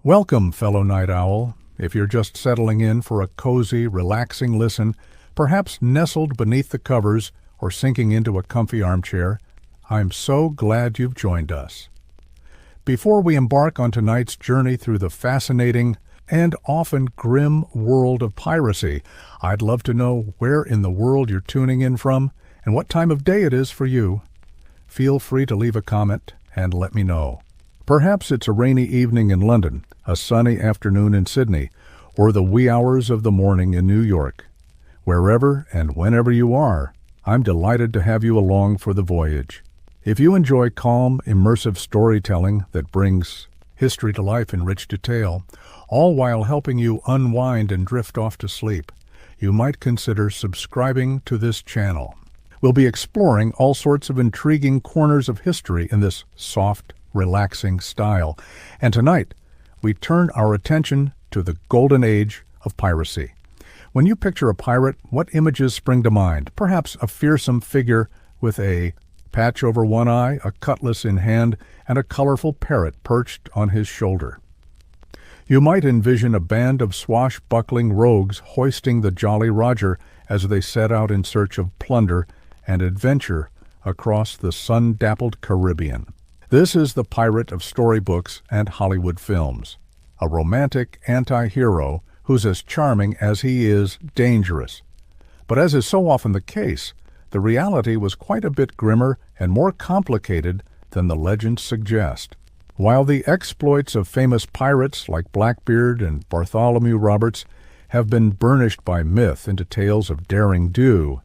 Welcome, fellow night owl. If you're just settling in for a cozy, relaxing listen, perhaps nestled beneath the covers or sinking into a comfy armchair, I'm so glad you've joined us. Before we embark on tonight's journey through the fascinating and often grim world of piracy, I'd love to know where in the world you're tuning in from and what time of day it is for you. Feel free to leave a comment and let me know. Perhaps it's a rainy evening in London, a sunny afternoon in Sydney, or the wee hours of the morning in New York. Wherever and whenever you are, I'm delighted to have you along for the voyage. If you enjoy calm, immersive storytelling that brings history to life in rich detail, all while helping you unwind and drift off to sleep, you might consider subscribing to this channel. We'll be exploring all sorts of intriguing corners of history in this soft, relaxing style. And tonight, we turn our attention to the golden age of piracy. When you picture a pirate, what images spring to mind? Perhaps a fearsome figure with a patch over one eye, a cutlass in hand, and a colorful parrot perched on his shoulder. You might envision a band of swashbuckling rogues hoisting the Jolly Roger as they set out in search of plunder and adventure across the sun-dappled Caribbean. This is the pirate of storybooks and Hollywood films, a romantic anti-hero who's as charming as he is dangerous. But as is so often the case, the reality was quite a bit grimmer and more complicated than the legends suggest. While the exploits of famous pirates like Blackbeard and Bartholomew Roberts have been burnished by myth into tales of daring do,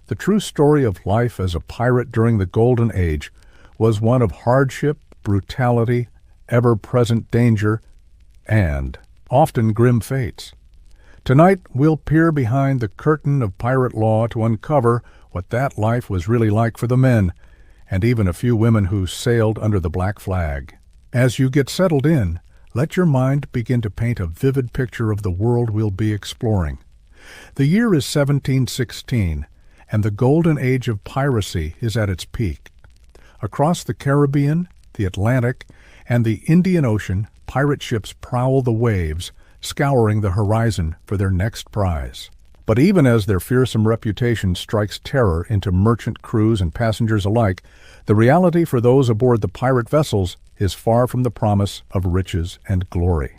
the true story of life as a pirate during the Golden Age was one of hardship, brutality, ever-present danger, and often grim fates. Tonight, we'll peer behind the curtain of pirate law to uncover what that life was really like for the men, and even a few women who sailed under the black flag. As you get settled in, let your mind begin to paint a vivid picture of the world we'll be exploring. The year is 1716, and the golden age of piracy is at its peak. Across the Caribbean, the Atlantic, and the Indian Ocean, pirate ships prowl the waves, scouring the horizon for their next prize. But even as their fearsome reputation strikes terror into merchant crews and passengers alike, the reality for those aboard the pirate vessels is far from the promise of riches and glory.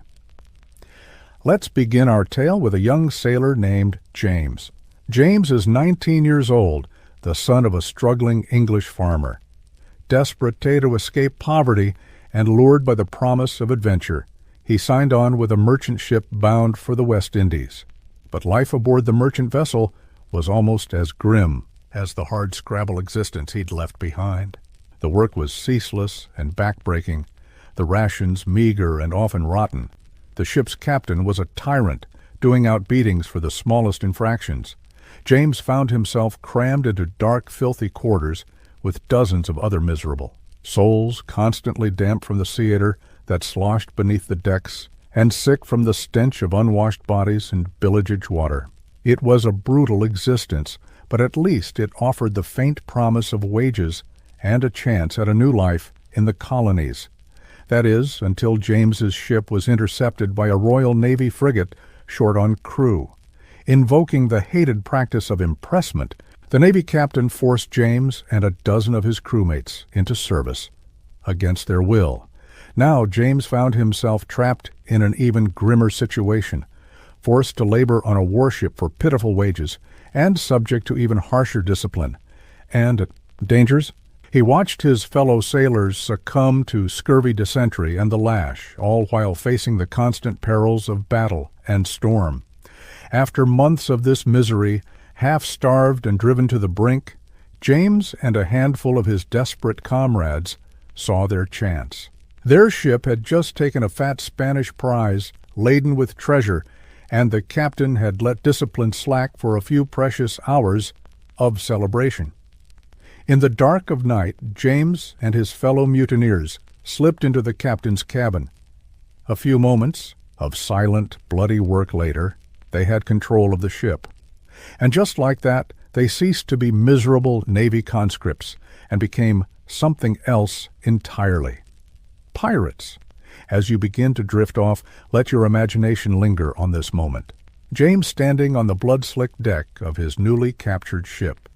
Let's begin our tale with a young sailor named James. James is 19 years old, the son of a struggling English farmer. Desperate to escape poverty and lured by the promise of adventure, he signed on with a merchant ship bound for the West Indies. But life aboard the merchant vessel was almost as grim as the hard-scrabble existence he'd left behind. The work was ceaseless and backbreaking, the rations meager and often rotten. The ship's captain was a tyrant, doing out beatings for the smallest infractions. James found himself crammed into dark, filthy quarters with dozens of other miserable souls, constantly damp from the theater that sloshed beneath the decks, and sick from the stench of unwashed bodies and bilgeage water. It was a brutal existence, but at least it offered the faint promise of wages and a chance at a new life in the colonies. That is, until James's ship was intercepted by a Royal Navy frigate short on crew. Invoking the hated practice of impressment, the Navy captain forced James and a dozen of his crewmates into service, against their will. Now James found himself trapped in an even grimmer situation, forced to labor on a warship for pitiful wages, and subject to even harsher discipline. And dangers? He watched his fellow sailors succumb to scurvy dysentery and the lash, all while facing the constant perils of battle and storm. After months of this misery, half-starved and driven to the brink, James and a handful of his desperate comrades saw their chance. Their ship had just taken a fat Spanish prize laden with treasure, and the captain had let discipline slack for a few precious hours of celebration. In the dark of night, James and his fellow mutineers slipped into the captain's cabin. A few moments of silent, bloody work later, they had control of the ship. And just like that, they ceased to be miserable Navy conscripts and became something else entirely. Pirates. As you begin to drift off, let your imagination linger on this moment. James standing on the blood-slicked deck of his newly captured ship.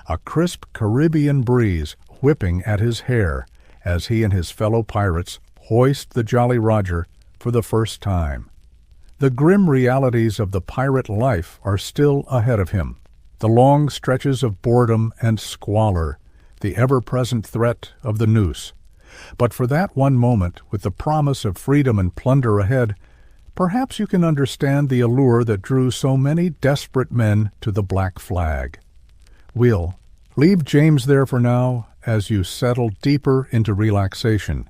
A crisp Caribbean breeze whipping at his hair as he and his fellow pirates hoist the Jolly Roger for the first time. The grim realities of the pirate life are still ahead of him. The long stretches of boredom and squalor, the ever-present threat of the noose. But for that one moment, with the promise of freedom and plunder ahead, perhaps you can understand the allure that drew so many desperate men to the Black Flag. We'll leave James there for now as you settle deeper into relaxation,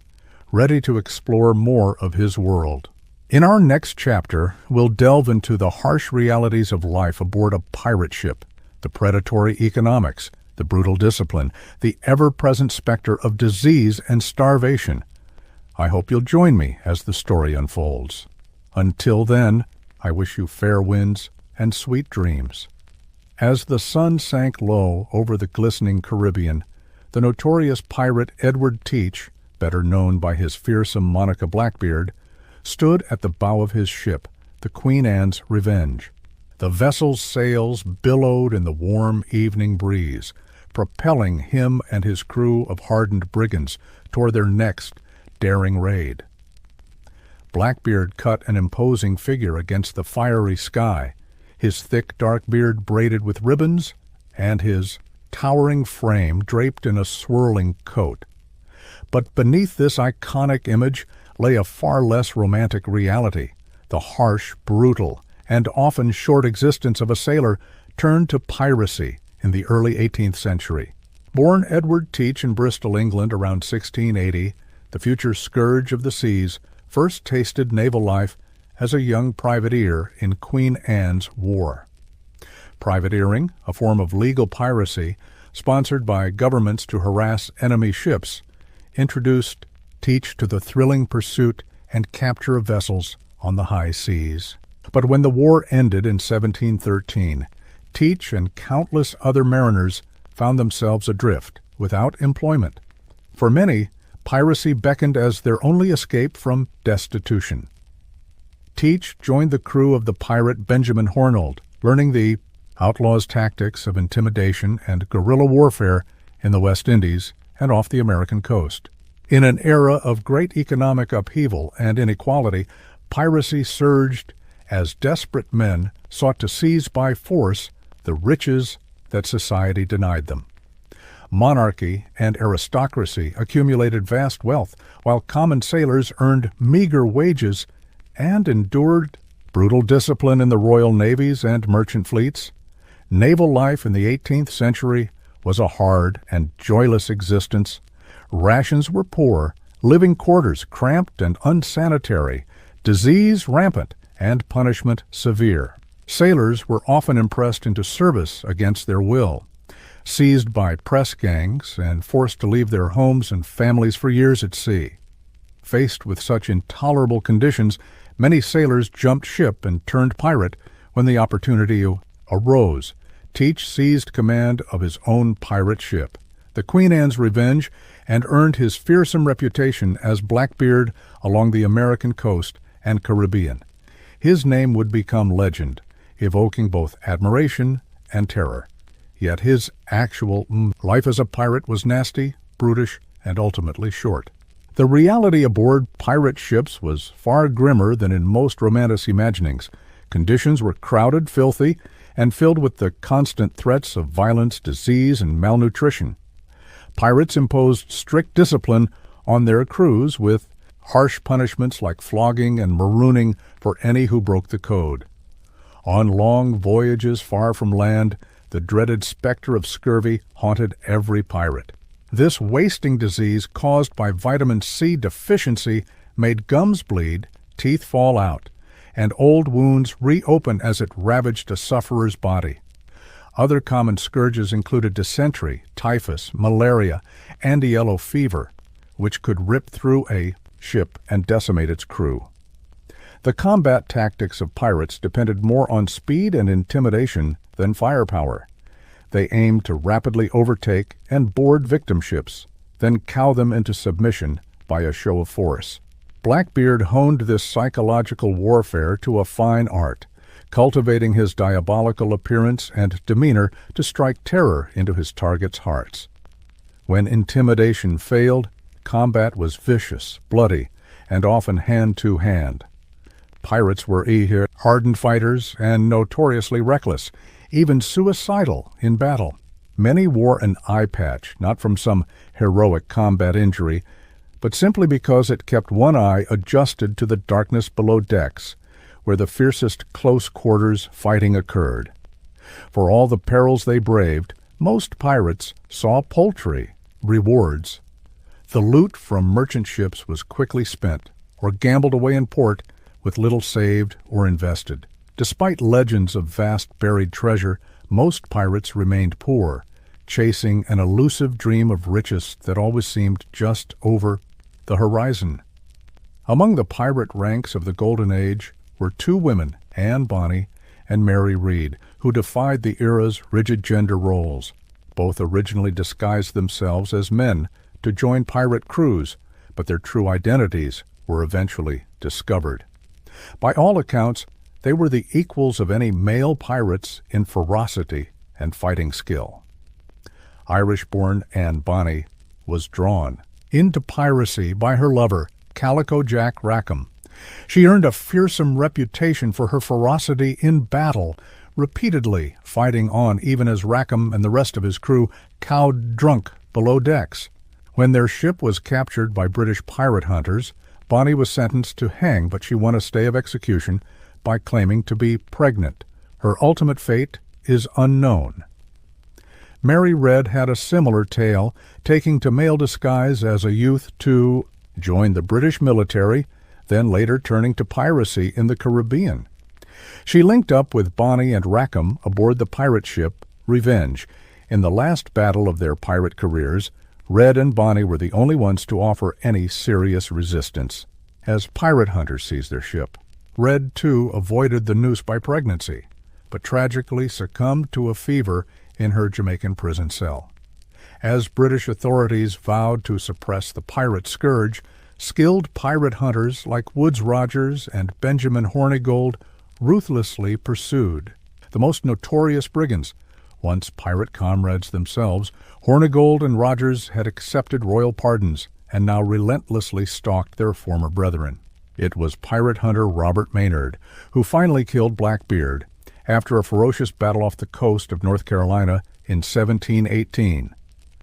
ready to explore more of his world. In our next chapter, we'll delve into the harsh realities of life aboard a pirate ship, the predatory economics, the brutal discipline, the ever-present specter of disease and starvation. I hope you'll join me as the story unfolds. Until then, I wish you fair winds and sweet dreams. As the sun sank low over the glistening Caribbean, the notorious pirate Edward Teach, better known by his fearsome moniker Blackbeard, stood at the bow of his ship, the Queen Anne's Revenge. The vessel's sails billowed in the warm evening breeze, propelling him and his crew of hardened brigands toward their next daring raid. Blackbeard cut an imposing figure against the fiery sky, his thick dark beard braided with ribbons, and his towering frame draped in a swirling coat. But beneath this iconic image lay a far less romantic reality, the harsh, brutal, and often short existence of a sailor turned to piracy in the early 18th century. Born Edward Teach in Bristol, England around 1680, the future scourge of the seas first tasted naval life as a young privateer in Queen Anne's War. Privateering, a form of legal piracy sponsored by governments to harass enemy ships, introduced Teach to the thrilling pursuit and capture of vessels on the high seas. But when the war ended in 1713, Teach and countless other mariners found themselves adrift, without employment. For many, piracy beckoned as their only escape from destitution. Teach joined the crew of the pirate Benjamin Hornold, learning the outlaw's tactics of intimidation and guerrilla warfare in the West Indies and off the American coast. In an era of great economic upheaval and inequality, piracy surged as desperate men sought to seize by force the riches that society denied them. Monarchy and aristocracy accumulated vast wealth, while common sailors earned meager wages and endured brutal discipline in the royal navies and merchant fleets. Naval life in the 18th century was a hard and joyless existence. Rations were poor, living quarters cramped and unsanitary, disease rampant, and punishment severe. Sailors were often impressed into service against their will, seized by press gangs, and forced to leave their homes and families for years at sea. Faced with such intolerable conditions, many sailors jumped ship and turned pirate when the opportunity arose. Teach seized command of his own pirate ship, the Queen Anne's Revenge, and earned his fearsome reputation as Blackbeard along the American coast and Caribbean. His name would become legend, evoking both admiration and terror. Yet his actual life as a pirate was nasty, brutish, and ultimately short. The reality aboard pirate ships was far grimmer than in most romantic imaginings. Conditions were crowded, filthy, and filled with the constant threats of violence, disease, and malnutrition. Pirates imposed strict discipline on their crews with harsh punishments like flogging and marooning for any who broke the code. On long voyages far from land, the dreaded specter of scurvy haunted every pirate. This wasting disease caused by vitamin C deficiency made gums bleed, teeth fall out, and old wounds reopen as it ravaged a sufferer's body. Other common scourges included dysentery, typhus, malaria, and yellow fever, which could rip through a ship and decimate its crew. The combat tactics of pirates depended more on speed and intimidation than firepower. They aimed to rapidly overtake and board victim ships, then cow them into submission by a show of force. Blackbeard honed this psychological warfare to a fine art, cultivating his diabolical appearance and demeanor to strike terror into his targets' hearts. When intimidation failed, combat was vicious, bloody, and often hand-to-hand. Pirates were either hardened fighters and notoriously reckless, even suicidal in battle. Many wore an eye patch, not from some heroic combat injury, but simply because it kept one eye adjusted to the darkness below decks, where the fiercest close-quarters fighting occurred. For all the perils they braved, most pirates saw paltry rewards. The loot from merchant ships was quickly spent, or gambled away in port, with little saved or invested. Despite legends of vast buried treasure, most pirates remained poor, chasing an elusive dream of riches that always seemed just over the horizon. Among the pirate ranks of the Golden Age were two women, Anne Bonny and Mary Read, who defied the era's rigid gender roles. Both originally disguised themselves as men to join pirate crews, but their true identities were eventually discovered. By all accounts, they were the equals of any male pirates in ferocity and fighting skill. Irish-born Anne Bonny was drawn into piracy by her lover, Calico Jack Rackham. She earned a fearsome reputation for her ferocity in battle, repeatedly fighting on even as Rackham and the rest of his crew cowed drunk below decks. When their ship was captured by British pirate hunters, Bonny was sentenced to hang, but she won a stay of execution by claiming to be pregnant. Her ultimate fate is unknown. Mary Read had a similar tale, taking to male disguise as a youth to join the British military, then later turning to piracy in the Caribbean. She linked up with Bonny and Rackham aboard the pirate ship Revenge. In the last battle of their pirate careers, Read and Bonny were the only ones to offer any serious resistance. As pirate hunters seized their ship, Read, too, avoided the noose by pregnancy, but tragically succumbed to a fever in her Jamaican prison cell. As British authorities vowed to suppress the pirate scourge, skilled pirate hunters like Woodes Rogers and Benjamin Hornigold ruthlessly pursued the most notorious brigands. Once pirate comrades themselves, Hornigold and Rogers had accepted royal pardons and now relentlessly stalked their former brethren. It was pirate hunter Robert Maynard who finally killed Blackbeard after a ferocious battle off the coast of North Carolina in 1718.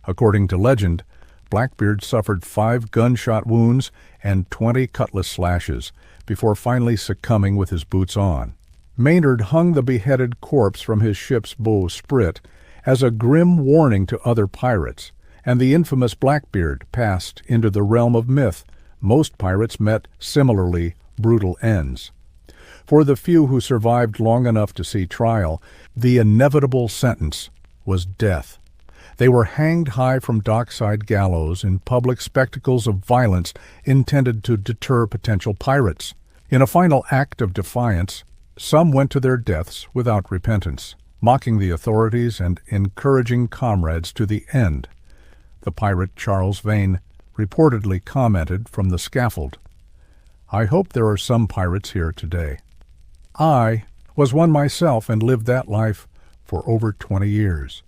According to legend, Blackbeard suffered 5 gunshot wounds and 20 cutlass slashes before finally succumbing with his boots on. Maynard hung the beheaded corpse from his ship's bowsprit as a grim warning to other pirates, and the infamous Blackbeard passed into the realm of myth. Most pirates met similarly brutal ends. For the few who survived long enough to see trial, the inevitable sentence was death. They were hanged high from dockside gallows in public spectacles of violence intended to deter potential pirates. In a final act of defiance, some went to their deaths without repentance, mocking the authorities and encouraging comrades to the end. The pirate Charles Vane reportedly commented from the scaffold, "I hope there are some pirates here today. I was one myself and lived that life for over 20 years.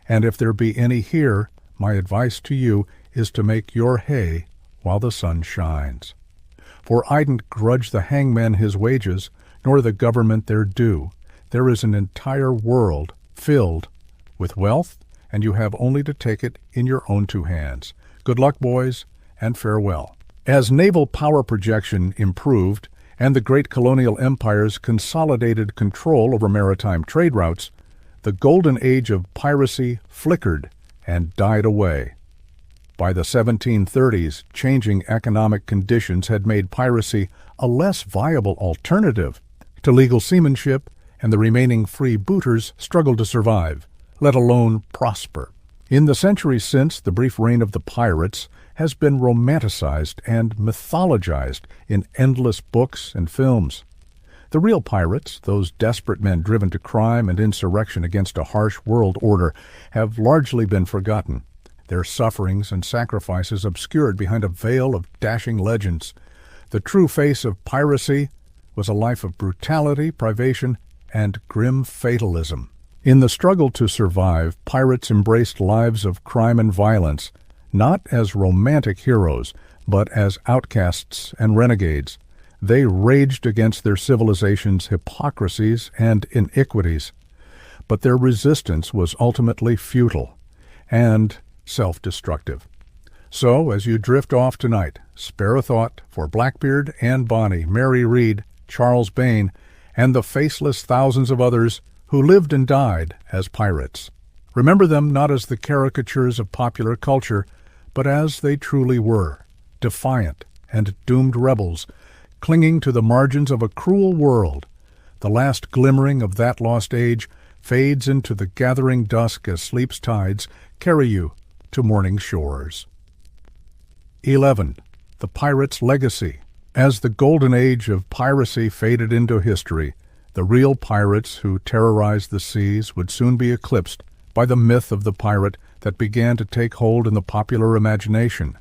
And if there be any here, my advice to you is to make your hay while the sun shines. For I didn't grudge the hangman his wages, nor the government their due. There is an entire world filled with wealth, and you have only to take it in your own 2 hands. Good luck, boys, and farewell." As naval power projection improved and the great colonial empires consolidated control over maritime trade routes, the golden age of piracy flickered and died away. By the 1730s, changing economic conditions had made piracy a less viable alternative to legal seamanship, and the remaining freebooters struggled to survive, let alone prosper. In the centuries since, the brief reign of the pirates has been romanticized and mythologized in endless books and films. The real pirates, those desperate men driven to crime and insurrection against a harsh world order, have largely been forgotten, their sufferings and sacrifices obscured behind a veil of dashing legends. The true face of piracy was a life of brutality, privation, and grim fatalism. In the struggle to survive, pirates embraced lives of crime and violence, not as romantic heroes, but as outcasts and renegades. They raged against their civilization's hypocrisies and iniquities, but their resistance was ultimately futile and self-destructive. So, as you drift off tonight, spare a thought for Blackbeard and Bonny, Mary Read, Charles Vane, and the faceless thousands of others who lived and died as pirates. Remember them not as the caricatures of popular culture, but as they truly were, defiant and doomed rebels, clinging to the margins of a cruel world. The last glimmering of that lost age fades into the gathering dusk as sleep's tides carry you to morning shores. 11. The Pirate's Legacy. As the golden age of piracy faded into history, the real pirates who terrorized the seas would soon be eclipsed by the myth of the pirate that began to take hold in the popular imagination.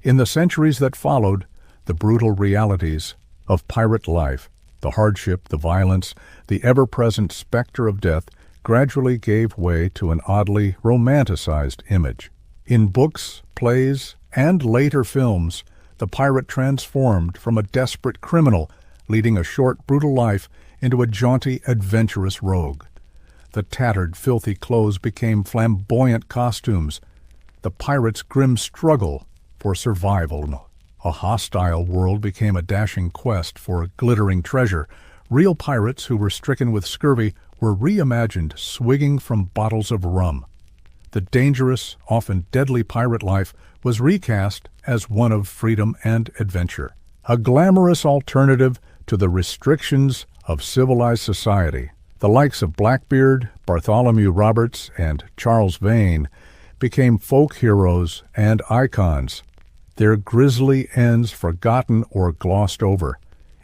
In the centuries that followed, the brutal realities of pirate life, the hardship, the violence, the ever-present specter of death, gradually gave way to an oddly romanticized image. In books, plays, and later films, the pirate transformed from a desperate criminal leading a short, brutal life into a jaunty, adventurous rogue. The tattered, filthy clothes became flamboyant costumes. The pirate's grim struggle for survival. A hostile world became a dashing quest for glittering treasure. Real pirates who were stricken with scurvy were reimagined swigging from bottles of rum. The dangerous, often deadly pirate life was recast as one of freedom and adventure, a glamorous alternative to the restrictions of civilized society. The likes of Blackbeard, Bartholomew Roberts, and Charles Vane became folk heroes and icons, their grisly ends forgotten or glossed over.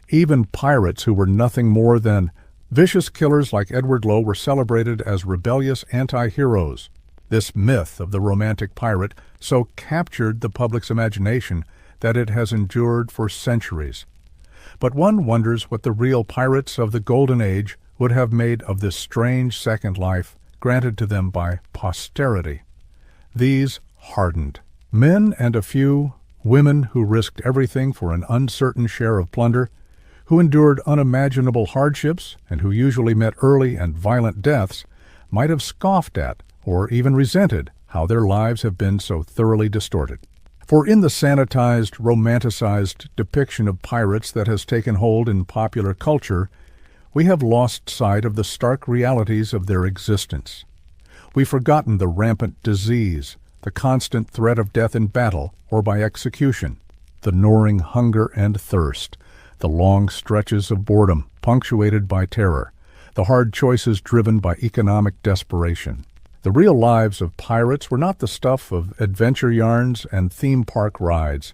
Even pirates who were nothing more than vicious killers like Edward Lowe were celebrated as rebellious anti-heroes. This myth of the romantic pirate so captured the public's imagination that it has endured for centuries. But one wonders what the real pirates of the Golden Age would have made of this strange second life granted to them by posterity. These hardened men and a few women who risked everything for an uncertain share of plunder, who endured unimaginable hardships and who usually met early and violent deaths, might have scoffed at or even resented how their lives have been so thoroughly distorted. For in the sanitized, romanticized depiction of pirates that has taken hold in popular culture, we have lost sight of the stark realities of their existence. We've forgotten the rampant disease, the constant threat of death in battle or by execution, the gnawing hunger and thirst, the long stretches of boredom punctuated by terror, the hard choices driven by economic desperation. The real lives of pirates were not the stuff of adventure yarns and theme park rides.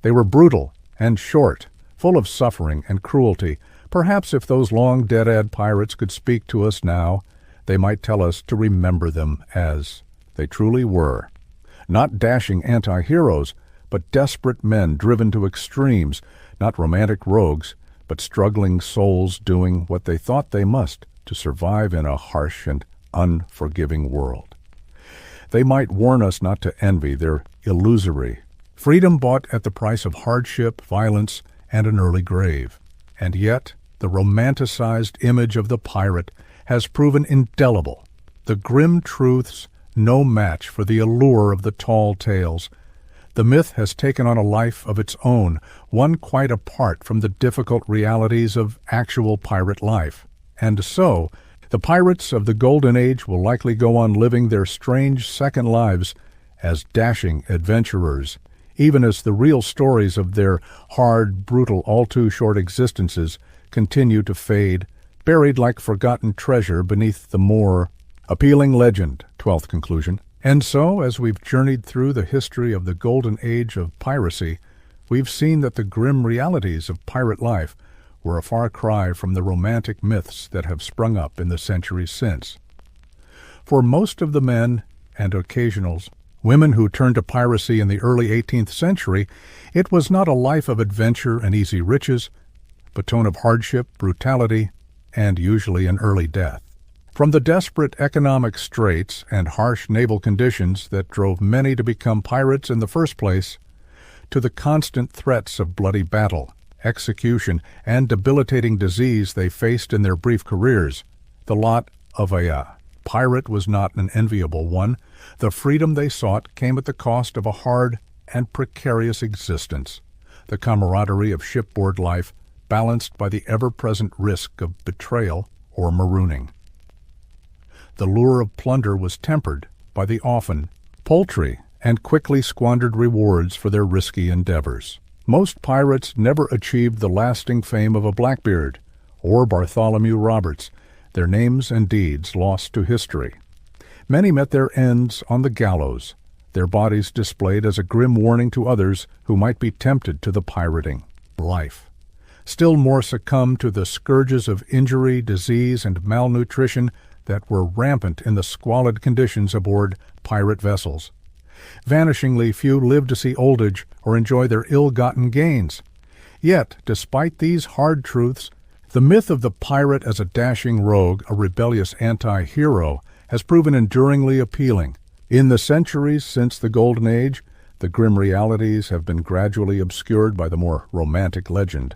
They were brutal and short, full of suffering and cruelty. Perhaps if those long dead pirates could speak to us now, they might tell us to remember them as they truly were. Not dashing anti-heroes, but desperate men driven to extremes, not romantic rogues, but struggling souls doing what they thought they must to survive in a harsh and unforgiving world. They might warn us not to envy their illusory freedom bought at the price of hardship, violence, and an early grave. And yet, the romanticized image of the pirate has proven indelible. The grim truths no match for the allure of the tall tales. The myth has taken on a life of its own, one quite apart from the difficult realities of actual pirate life. And so, the pirates of the Golden Age will likely go on living their strange second lives as dashing adventurers, even as the real stories of their hard, brutal, all-too-short existences continue to fade, buried like forgotten treasure beneath the more appealing legend. 12th conclusion. And so, as we've journeyed through the history of the Golden Age of piracy, we've seen that the grim realities of pirate life were a far cry from the romantic myths that have sprung up in the centuries since. For most of the men and occasionals Women who turned to piracy in the early 18th century, it was not a life of adventure and easy riches, but one of hardship, brutality, and usually an early death. From the desperate economic straits and harsh naval conditions that drove many to become pirates in the first place, to the constant threats of bloody battle, execution, and debilitating disease they faced in their brief careers, the lot of a pirate was not an enviable one. The freedom they sought came at the cost of a hard and precarious existence, the camaraderie of shipboard life balanced by the ever-present risk of betrayal or marooning. The lure of plunder was tempered by the often paltry and quickly squandered rewards for their risky endeavors. Most pirates never achieved the lasting fame of a Blackbeard or Bartholomew Roberts, their names and deeds lost to history. Many met their ends on the gallows, their bodies displayed as a grim warning to others who might be tempted to the pirating life. Still more succumbed to the scourges of injury, disease, and malnutrition that were rampant in the squalid conditions aboard pirate vessels. Vanishingly few lived to see old age or enjoy their ill-gotten gains. Yet, despite these hard truths, the myth of the pirate as a dashing rogue, a rebellious anti-hero, has proven enduringly appealing. In the centuries since the Golden Age, the grim realities have been gradually obscured by the more romantic legend.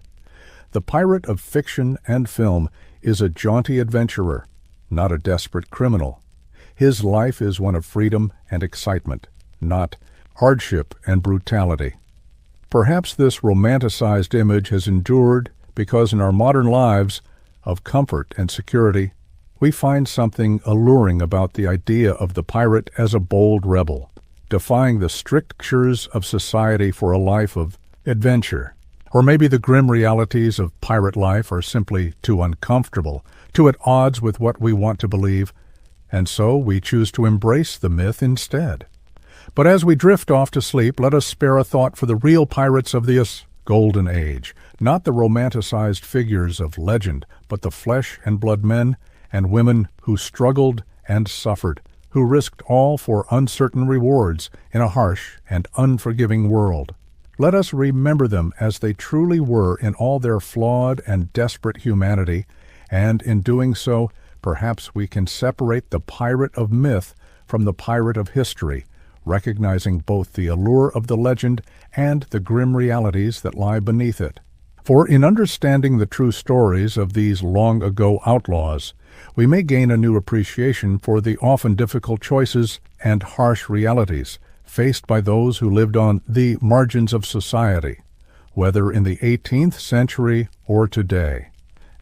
The pirate of fiction and film is a jaunty adventurer, not a desperate criminal. His life is one of freedom and excitement, not hardship and brutality. Perhaps this romanticized image has endured because in our modern lives of comfort and security, we find something alluring about the idea of the pirate as a bold rebel, defying the strictures of society for a life of adventure. Or maybe the grim realities of pirate life are simply too uncomfortable, too at odds with what we want to believe, and so we choose to embrace the myth instead. But as we drift off to sleep, let us spare a thought for the real pirates of this Golden Age, not the romanticized figures of legend, but the flesh and blood men and women who struggled and suffered, who risked all for uncertain rewards in a harsh and unforgiving world. Let us remember them as they truly were in all their flawed and desperate humanity, and in doing so, perhaps we can separate the pirate of myth from the pirate of history, recognizing both the allure of the legend and the grim realities that lie beneath it. For in understanding the true stories of these long-ago outlaws, we may gain a new appreciation for the often difficult choices and harsh realities faced by those who lived on the margins of society, whether in the 18th century or today.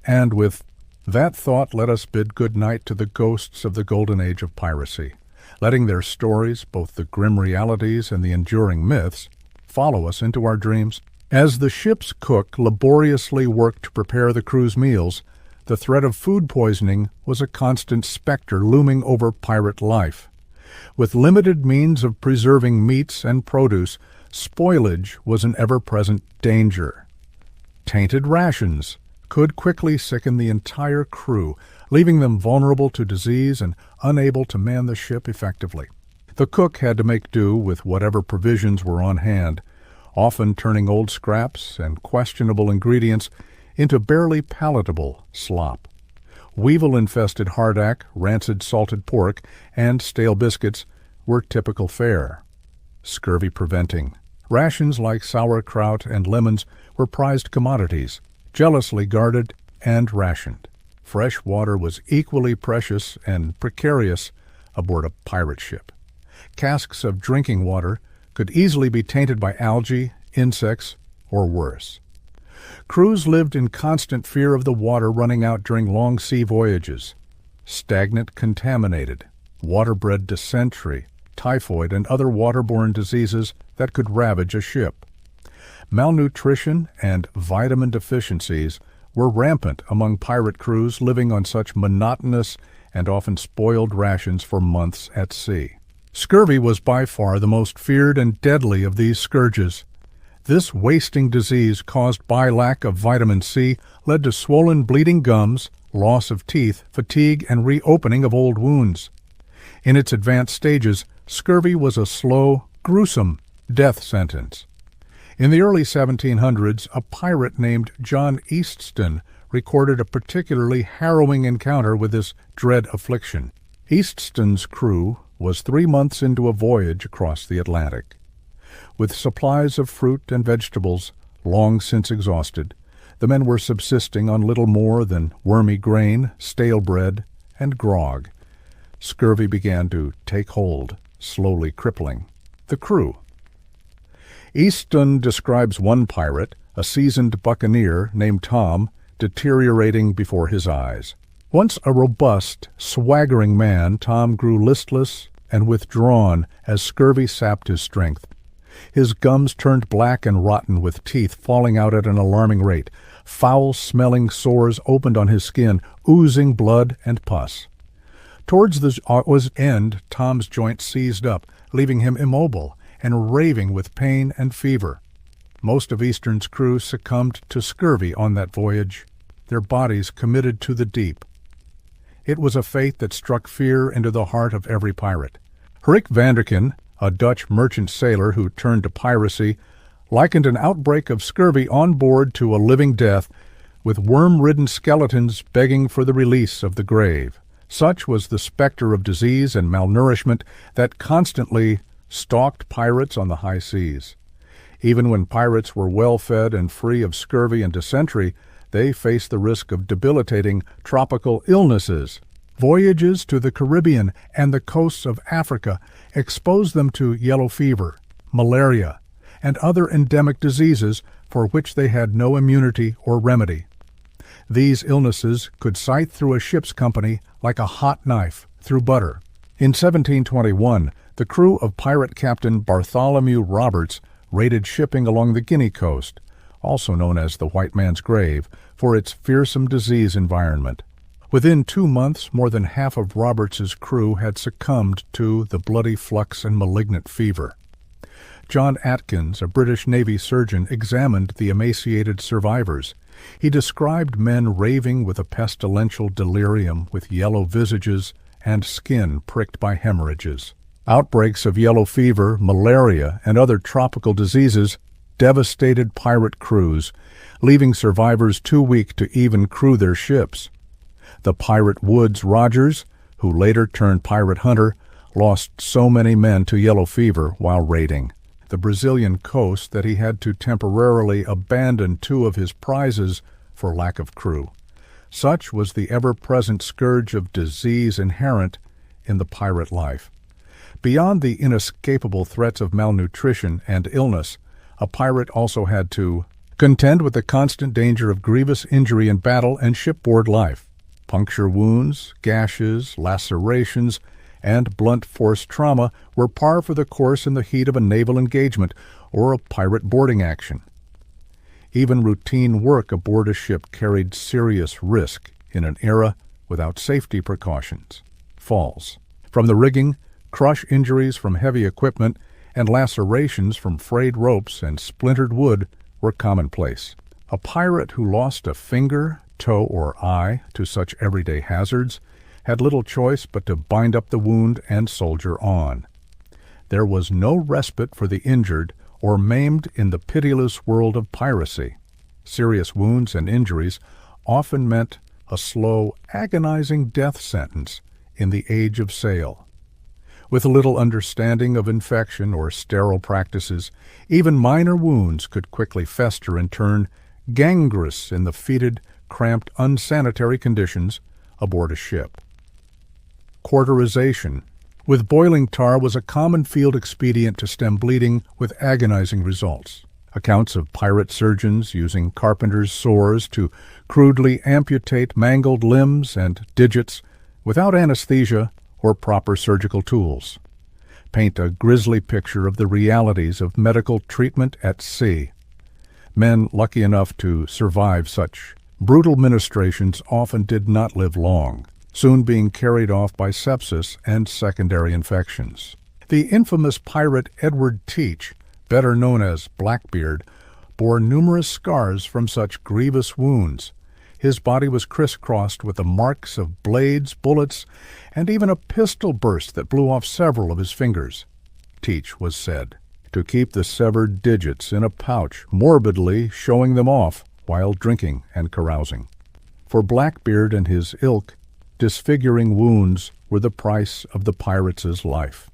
And with that thought, let us bid good night to the ghosts of the Golden Age of piracy, letting their stories, both the grim realities and the enduring myths, follow us into our dreams. As the ship's cook laboriously worked to prepare the crew's meals, the threat of food poisoning was a constant specter looming over pirate life. With limited means of preserving meats and produce, spoilage was an ever-present danger. Tainted rations could quickly sicken the entire crew, leaving them vulnerable to disease and unable to man the ship effectively. The cook had to make do with whatever provisions were on hand, often turning old scraps and questionable ingredients into barely palatable slop. Weevil-infested hardack, rancid salted pork, and stale biscuits were typical fare. Scurvy-preventing. Rations like sauerkraut and lemons were prized commodities, jealously guarded and rationed. Fresh water was equally precious and precarious aboard a pirate ship. Casks of drinking water could easily be tainted by algae, insects, or worse. Crews lived in constant fear of the water running out during long sea voyages. Stagnant contaminated, water-bred dysentery, typhoid, and other waterborne diseases that could ravage a ship. Malnutrition and vitamin deficiencies were rampant among pirate crews living on such monotonous and often spoiled rations for months at sea. Scurvy was by far the most feared and deadly of these scourges. This wasting disease caused by lack of vitamin C led to swollen bleeding gums, loss of teeth, fatigue, and reopening of old wounds. In its advanced stages, Scurvy was a slow, gruesome death sentence. In the early 1700s, a pirate named John Easton recorded a particularly harrowing encounter with this dread affliction. Easton's crew was 3 months into a voyage across the Atlantic. With supplies of fruit and vegetables long since exhausted, the men were subsisting on little more than wormy grain, stale bread, and grog. Scurvy began to take hold, slowly crippling the crew. Easton describes one pirate, a seasoned buccaneer named Tom, deteriorating before his eyes. Once a robust, swaggering man, Tom grew listless and withdrawn as scurvy sapped his strength. His gums turned black and rotten with teeth falling out at an alarming rate. Foul-smelling sores opened on his skin, oozing blood and pus. Towards the end, Tom's joints seized up, leaving him immobile and raving with pain and fever. Most of Easton's crew succumbed to scurvy on that voyage, their bodies committed to the deep. It was a fate that struck fear into the heart of every pirate. Hrik Vanderken, a Dutch merchant sailor who turned to piracy, likened an outbreak of scurvy on board to a living death, with worm-ridden skeletons begging for the release of the grave. Such was the specter of disease and malnourishment that constantly stalked pirates on the high seas. Even when pirates were well-fed and free of scurvy and dysentery, they faced the risk of debilitating tropical illnesses. Voyages to the Caribbean and the coasts of Africa exposed them to yellow fever, malaria, and other endemic diseases for which they had no immunity or remedy. These illnesses could scythe through a ship's company like a hot knife through butter. In 1721, the crew of pirate captain Bartholomew Roberts raided shipping along the Guinea coast, also known as the White Man's Grave, for its fearsome disease environment. Within 2 months, more than half of Roberts's crew had succumbed to the bloody flux and malignant fever. John Atkins, a British Navy surgeon, examined the emaciated survivors. He described men raving with a pestilential delirium, with yellow visages and skin pricked by hemorrhages. Outbreaks of yellow fever, malaria, and other tropical diseases devastated pirate crews, leaving survivors too weak to even crew their ships. The pirate Woodes Rogers, who later turned pirate hunter, lost so many men to yellow fever while raiding the Brazilian coast that he had to temporarily abandon 2 of his prizes for lack of crew. Such was the ever-present scourge of disease inherent in the pirate life. Beyond the inescapable threats of malnutrition and illness, a pirate also had to contend with the constant danger of grievous injury in battle and shipboard life. Puncture wounds, gashes, lacerations, and blunt force trauma were par for the course in the heat of a naval engagement or a pirate boarding action. Even routine work aboard a ship carried serious risk in an era without safety precautions. Falls from the rigging, crush injuries from heavy equipment, and lacerations from frayed ropes and splintered wood were commonplace. A pirate who lost a finger, toe, or eye to such everyday hazards had little choice but to bind up the wound and soldier on. There was no respite for the injured or maimed in the pitiless world of piracy. Serious wounds and injuries often meant a slow, agonizing death sentence in the age of sail. With little understanding of infection or sterile practices, even minor wounds could quickly fester and turn gangrenous in the fetid, cramped, unsanitary conditions aboard a ship. Cauterization with boiling tar was a common field expedient to stem bleeding with agonizing results. Accounts of pirate surgeons using carpenter's saws to crudely amputate mangled limbs and digits without anesthesia or proper surgical tools paint a grisly picture of the realities of medical treatment at sea. Men lucky enough to survive such brutal ministrations often did not live long, soon being carried off by sepsis and secondary infections. The infamous pirate Edward Teach, better known as Blackbeard, bore numerous scars from such grievous wounds. His body was crisscrossed with the marks of blades, bullets, and even a pistol burst that blew off several of his fingers. Teach was said to keep the severed digits in a pouch, morbidly showing them off while drinking and carousing. For Blackbeard and his ilk, disfiguring wounds were the price of the pirate's life.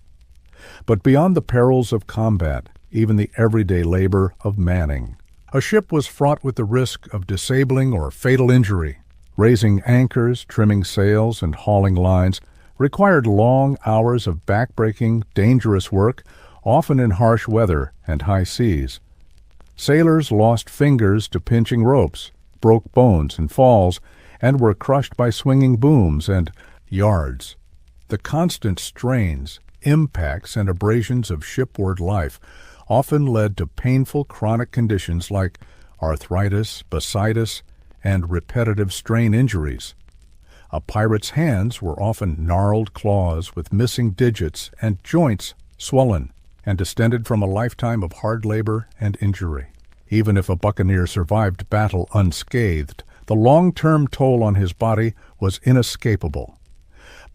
But beyond the perils of combat, even the everyday labor of manning, a ship was fraught with the risk of disabling or fatal injury. Raising anchors, trimming sails, and hauling lines required long hours of backbreaking, dangerous work, often in harsh weather and high seas. Sailors lost fingers to pinching ropes, broke bones in falls, and were crushed by swinging booms and yards. The constant strains, impacts, and abrasions of shipboard life often led to painful chronic conditions like arthritis, bursitis, and repetitive strain injuries. A pirate's hands were often gnarled claws with missing digits and joints swollen and distended from a lifetime of hard labor and injury. Even if a buccaneer survived battle unscathed, the long-term toll on his body was inescapable.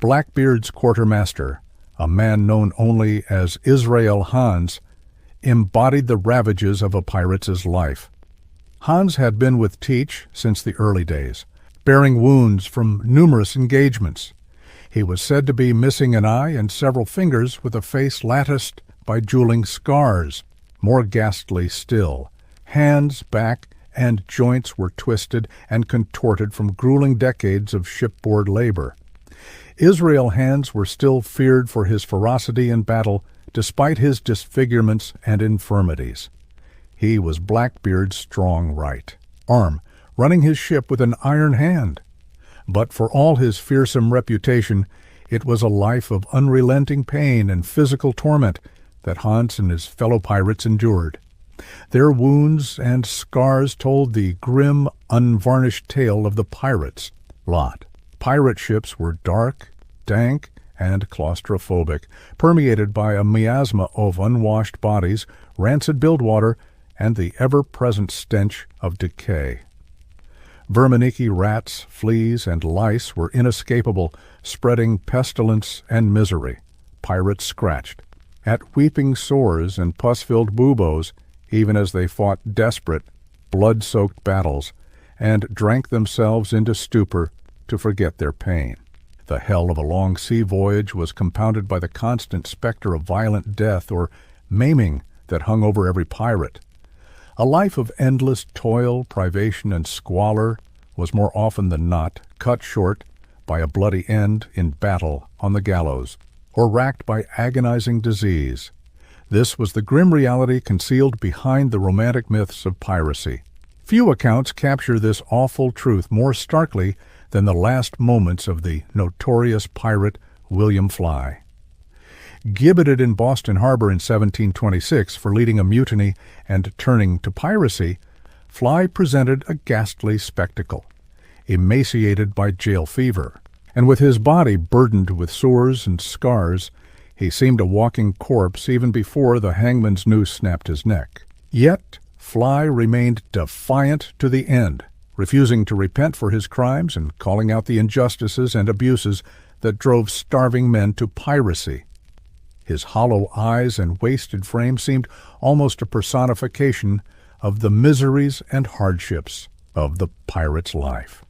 Blackbeard's quartermaster, a man known only as Israel Hans, embodied the ravages of a pirate's life. Hans had been with Teach since the early days, bearing wounds from numerous engagements. He was said to be missing an eye and several fingers, with a face latticed by jeweling scars. More ghastly still, hands, back, and joints were twisted and contorted from grueling decades of shipboard labor. Israel Hans were still feared for his ferocity in battle, despite his disfigurements and infirmities. He was Blackbeard's strong right arm, running his ship with an iron hand. But for all his fearsome reputation, it was a life of unrelenting pain and physical torment that Hans and his fellow pirates endured. Their wounds and scars told the grim, unvarnished tale of the pirate's lot. Pirate ships were dark, dank, and claustrophobic, permeated by a miasma of unwashed bodies, rancid bilgewater, and the ever-present stench of decay. Verminiki rats, fleas, and lice were inescapable, spreading pestilence and misery. Pirates scratched at weeping sores and pus-filled buboes, even as they fought desperate, blood-soaked battles, and drank themselves into stupor to forget their pain. The hell of a long sea voyage was compounded by the constant specter of violent death or maiming that hung over every pirate. A life of endless toil, privation, and squalor was more often than not cut short by a bloody end in battle on the gallows, or racked by agonizing disease. This was the grim reality concealed behind the romantic myths of piracy. Few accounts capture this awful truth more starkly than the last moments of the notorious pirate William Fly. Gibbeted in Boston Harbor in 1726 for leading a mutiny and turning to piracy, Fly presented a ghastly spectacle. Emaciated by jail fever, and with his body burdened with sores and scars, he seemed a walking corpse even before the hangman's noose snapped his neck. Yet Fly remained defiant to the end, refusing to repent for his crimes and calling out the injustices and abuses that drove starving men to piracy. His hollow eyes and wasted frame seemed almost a personification of the miseries and hardships of the pirate's life.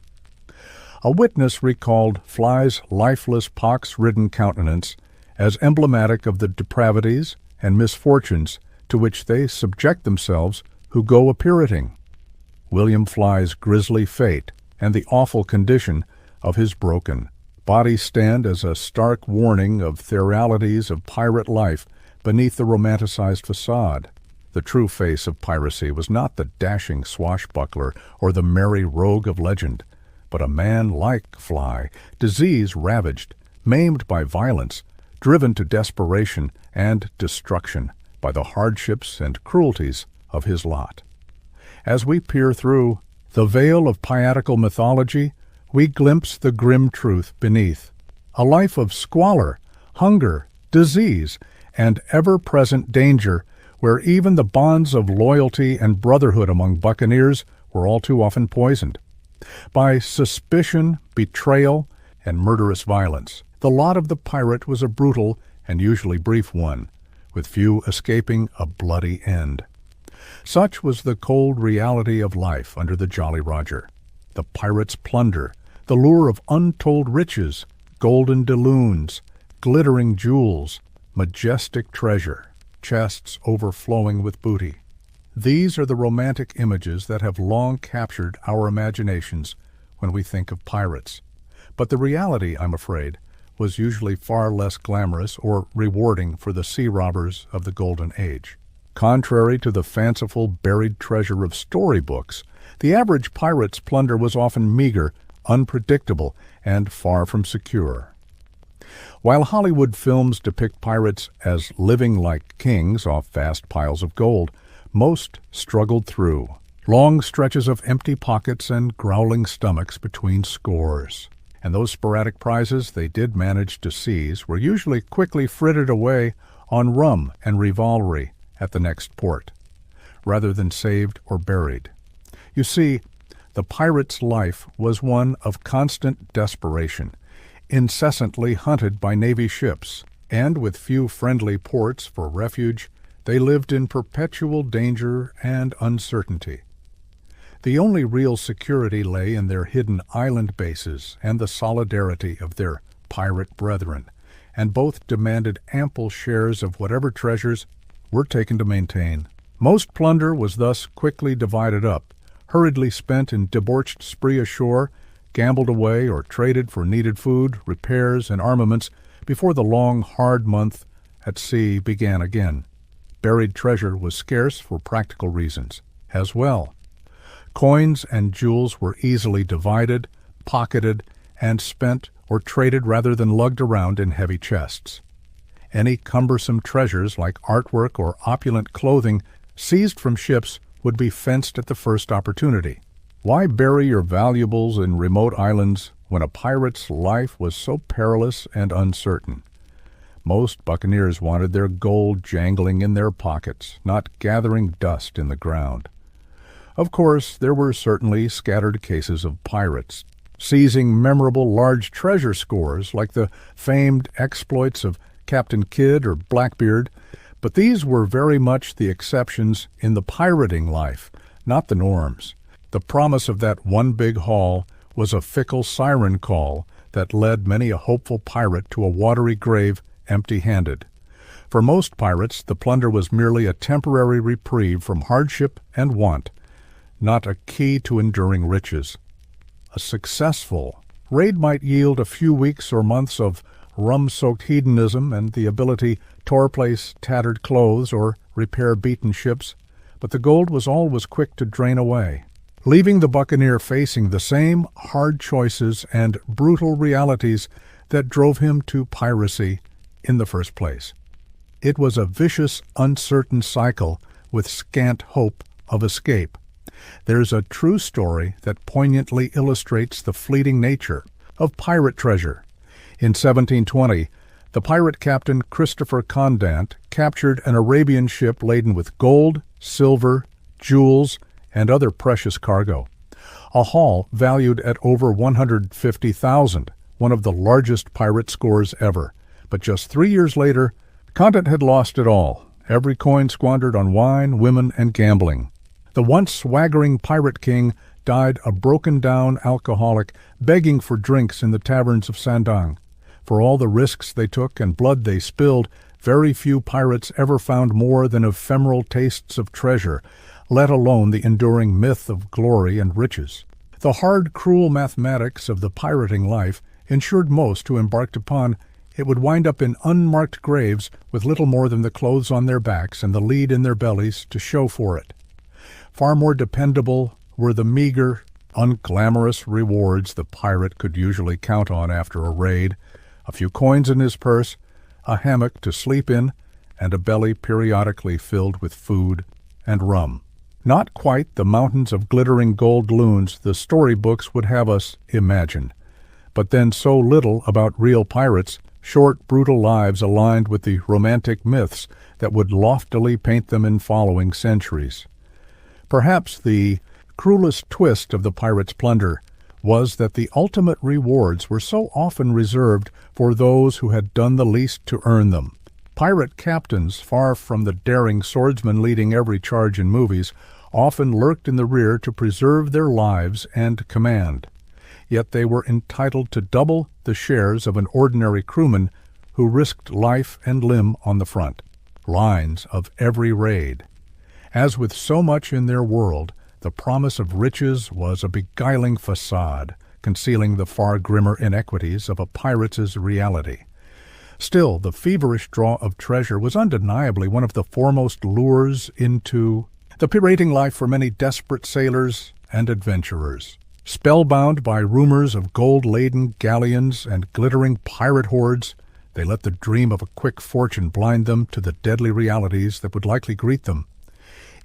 A witness recalled Fly's lifeless, pox-ridden countenance as emblematic of the depravities and misfortunes to which they subject themselves who go a-pirating. William Fly's grisly fate and the awful condition of his broken body stand as a stark warning of the realities of pirate life beneath the romanticized facade. The true face of piracy was not the dashing swashbuckler or the merry rogue of legend, but a man like Fly, disease-ravaged, maimed by violence, driven to desperation and destruction by the hardships and cruelties of his lot. As we peer through the veil of piratical mythology, we glimpse the grim truth beneath. A life of squalor, hunger, disease, and ever-present danger, where even the bonds of loyalty and brotherhood among buccaneers were all too often poisoned. By suspicion, betrayal, and murderous violence, the lot of the pirate was a brutal and usually brief one, with few escaping a bloody end. Such was the cold reality of life under the Jolly Roger. The pirate's plunder, the lure of untold riches, golden doubloons, glittering jewels, majestic treasure, chests overflowing with booty. These are the romantic images that have long captured our imaginations when we think of pirates. But the reality, I'm afraid, was usually far less glamorous or rewarding for the sea robbers of the Golden Age. Contrary to the fanciful buried treasure of storybooks, the average pirate's plunder was often meager, unpredictable, and far from secure. While Hollywood films depict pirates as living like kings off vast piles of gold, most struggled through long stretches of empty pockets and growling stomachs between scores. And those sporadic prizes they did manage to seize were usually quickly frittered away on rum and rivalry at the next port, rather than saved or buried. You see, the pirate's life was one of constant desperation, incessantly hunted by Navy ships, and with few friendly ports for refuge, they lived in perpetual danger and uncertainty. The only real security lay in their hidden island bases and the solidarity of their pirate brethren, and both demanded ample shares of whatever treasures were taken to maintain. Most plunder was thus quickly divided up, hurriedly spent in debauched spree ashore, gambled away or traded for needed food, repairs, and armaments before the long, hard month at sea began again. Buried treasure was scarce for practical reasons as well. Coins and jewels were easily divided, pocketed, and spent or traded rather than lugged around in heavy chests. Any cumbersome treasures like artwork or opulent clothing seized from ships would be fenced at the first opportunity. Why bury your valuables in remote islands when a pirate's life was so perilous and uncertain? Most buccaneers wanted their gold jangling in their pockets, not gathering dust in the ground. Of course, there were certainly scattered cases of pirates, seizing memorable large treasure scores like the famed exploits of Captain Kidd or Blackbeard, but these were very much the exceptions in the pirating life, not the norms. The promise of that one big haul was a fickle siren call that led many a hopeful pirate to a watery grave empty-handed. For most pirates, the plunder was merely a temporary reprieve from hardship and want, not a key to enduring riches. A successful raid might yield a few weeks or months of rum-soaked hedonism and the ability to replace tattered clothes or repair beaten ships, but the gold was always quick to drain away, leaving the buccaneer facing the same hard choices and brutal realities that drove him to piracy in the first place. It was a vicious, uncertain cycle with scant hope of escape. There's a true story that poignantly illustrates the fleeting nature of pirate treasure. In 1720, the pirate captain Christopher Condant captured an Arabian ship laden with gold, silver, jewels, and other precious cargo. A haul valued at over $150,000, one of the largest pirate scores ever. But just 3 years later, Condant had lost it all, every coin squandered on wine, women, and gambling. The once swaggering pirate king died a broken-down alcoholic, begging for drinks in the taverns of Sandang. For all the risks they took and blood they spilled, very few pirates ever found more than ephemeral tastes of treasure, let alone the enduring myth of glory and riches. The hard, cruel mathematics of the pirating life ensured most who embarked upon it would wind up in unmarked graves with little more than the clothes on their backs and the lead in their bellies to show for it. Far more dependable were the meager, unglamorous rewards the pirate could usually count on after a raid: a few coins in his purse, a hammock to sleep in, and a belly periodically filled with food and rum. Not quite the mountains of glittering gold loons the storybooks would have us imagine, but then so little about real pirates, short, brutal lives aligned with the romantic myths that would loftily paint them in following centuries. Perhaps the cruelest twist of the pirate's plunder was that the ultimate rewards were so often reserved for those who had done the least to earn them. Pirate captains, far from the daring swordsmen leading every charge in movies, often lurked in the rear to preserve their lives and command. Yet they were entitled to double the shares of an ordinary crewman who risked life and limb on the front lines of every raid. As with so much in their world, the promise of riches was a beguiling facade, concealing the far grimmer inequities of a pirate's reality. Still, the feverish draw of treasure was undeniably one of the foremost lures into the pirating life for many desperate sailors and adventurers. Spellbound by rumors of gold-laden galleons and glittering pirate hordes, they let the dream of a quick fortune blind them to the deadly realities that would likely greet them.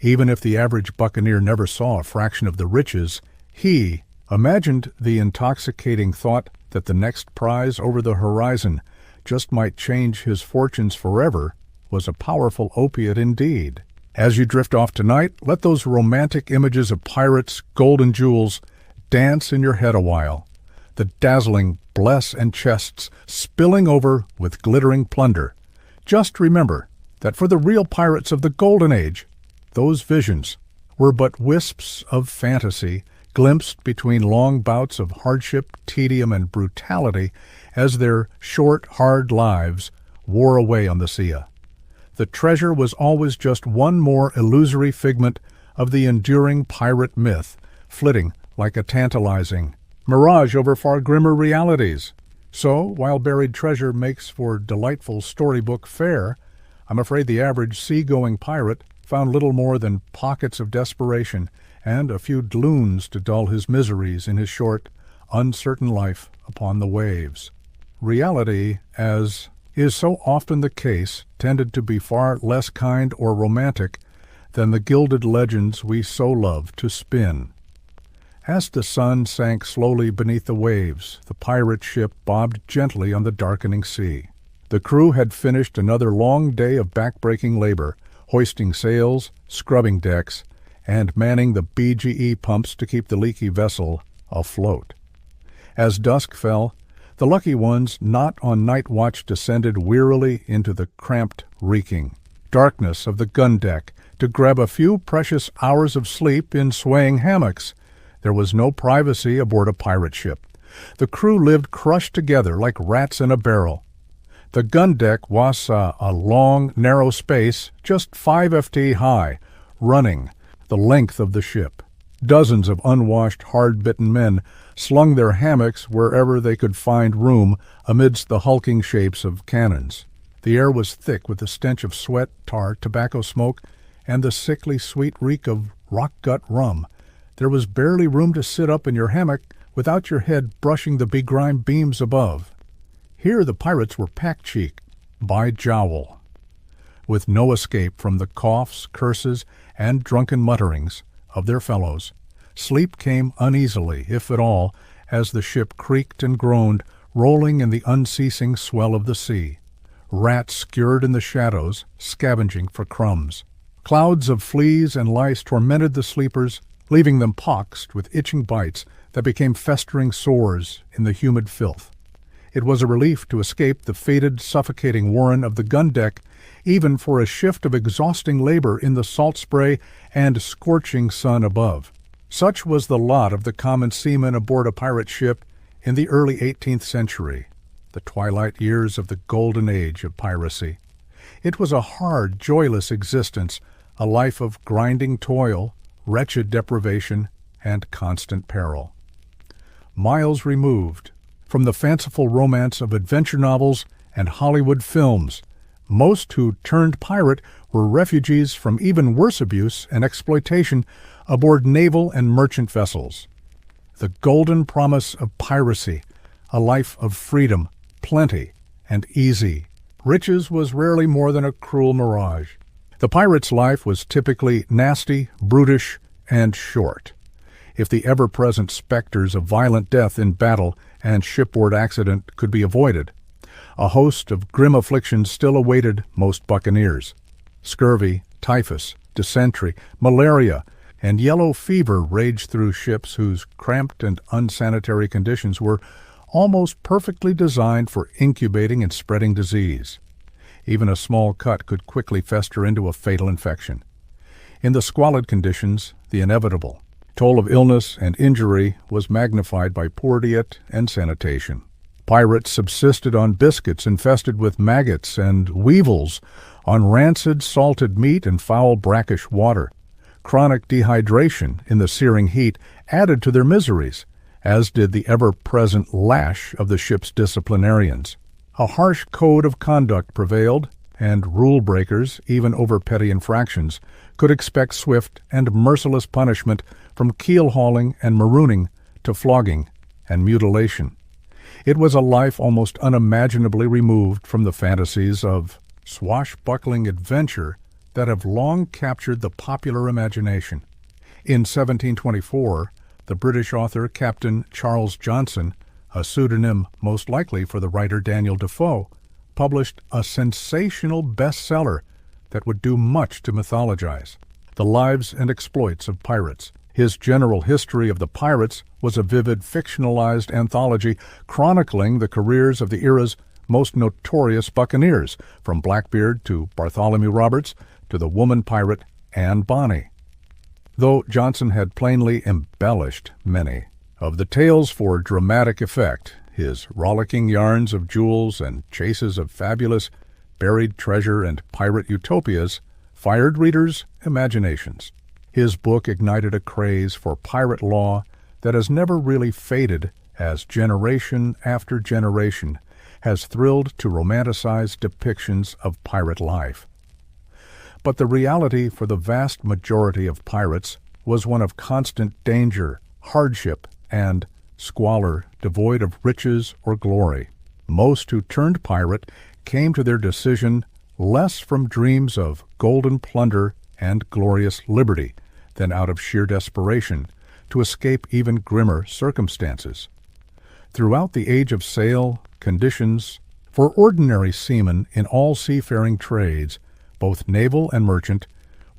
Even if the average buccaneer never saw a fraction of the riches, he imagined the intoxicating thought that the next prize over the horizon just might change his fortunes forever was a powerful opiate indeed. As you drift off tonight, let those romantic images of pirates, gold and jewels, dance in your head a while. The dazzling bless and chests spilling over with glittering plunder. Just remember that for the real pirates of the Golden Age, those visions were but wisps of fantasy, glimpsed between long bouts of hardship, tedium, and brutality as their short, hard lives wore away on the sea. The treasure was always just one more illusory figment of the enduring pirate myth, flitting like a tantalizing mirage over far grimmer realities. So, while buried treasure makes for delightful storybook fare, I'm afraid the average sea-going pirate found little more than pockets of desperation and a few doubloons to dull his miseries in his short, uncertain life upon the waves. Reality, as is so often the case, tended to be far less kind or romantic than the gilded legends we so love to spin. As the sun sank slowly beneath the waves, the pirate ship bobbed gently on the darkening sea. The crew had finished another long day of backbreaking labor, hoisting sails, scrubbing decks, and manning the BGE pumps to keep the leaky vessel afloat. As dusk fell, the lucky ones not on night watch descended wearily into the cramped, reeking darkness of the gun deck to grab a few precious hours of sleep in swaying hammocks. There was no privacy aboard a pirate ship. The crew lived crushed together like rats in a barrel. The gun deck was a long, narrow space, just 5 ft high, running the length of the ship. Dozens of unwashed, hard-bitten men slung their hammocks wherever they could find room amidst the hulking shapes of cannons. The air was thick with the stench of sweat, tar, tobacco smoke, and the sickly sweet reek of rock-gut rum. There was barely room to sit up in your hammock without your head brushing the begrimed beams above. Here the pirates were pack-cheek by jowl, with no escape from the coughs, curses, and drunken mutterings of their fellows. Sleep came uneasily, if at all, as the ship creaked and groaned, rolling in the unceasing swell of the sea. Rats skewered in the shadows, scavenging for crumbs. Clouds of fleas and lice tormented the sleepers, leaving them poxed with itching bites that became festering sores in the humid filth. It was a relief to escape the fated, suffocating warren of the gun deck, even for a shift of exhausting labor in the salt spray and scorching sun above. Such was the lot of the common seaman aboard a pirate ship in the early 18th century, the twilight years of the golden age of piracy. It was a hard, joyless existence, a life of grinding toil, wretched deprivation, and constant peril. Miles removed from the fanciful romance of adventure novels and Hollywood films, most who turned pirate were refugees from even worse abuse and exploitation aboard naval and merchant vessels. The golden promise of piracy, a life of freedom, plenty, and easy. Riches was rarely more than a cruel mirage. The pirate's life was typically nasty, brutish, and short. If the ever-present specters of violent death in battle and shipboard accident could be avoided, a host of grim afflictions still awaited most buccaneers. Scurvy, typhus, dysentery, malaria, and yellow fever raged through ships whose cramped and unsanitary conditions were almost perfectly designed for incubating and spreading disease. Even a small cut could quickly fester into a fatal infection. In the squalid conditions, the inevitable toll of illness and injury was magnified by poor diet and sanitation. Pirates subsisted on biscuits infested with maggots and weevils, on rancid salted meat and foul brackish water. Chronic dehydration in the searing heat added to their miseries, as did the ever-present lash of the ship's disciplinarians. A harsh code of conduct prevailed, and rule-breakers, even over petty infractions, could expect swift and merciless punishment from keel-hauling and marooning to flogging and mutilation. It was a life almost unimaginably removed from the fantasies of swashbuckling adventure that have long captured the popular imagination. In 1724, the British author Captain Charles Johnson, a pseudonym most likely for the writer Daniel Defoe, published a sensational bestseller that would do much to mythologize the lives and exploits of pirates. His general history of the pirates was a vivid fictionalized anthology chronicling the careers of the era's most notorious buccaneers, from Blackbeard to Bartholomew Roberts to the woman pirate Anne Bonny. Though Johnson had plainly embellished many of the tales for dramatic effect, his rollicking yarns of jewels and chases of fabulous buried treasure and pirate utopias fired readers' imaginations. His book ignited a craze for pirate law that has never really faded, as generation after generation has thrilled to romanticize depictions of pirate life. But the reality for the vast majority of pirates was one of constant danger, hardship, and squalor devoid of riches or glory. Most who turned pirate came to their decision less from dreams of golden plunder and glorious liberty than out of sheer desperation to escape even grimmer circumstances. Throughout the age of sail, conditions for ordinary seamen in all seafaring trades, both naval and merchant,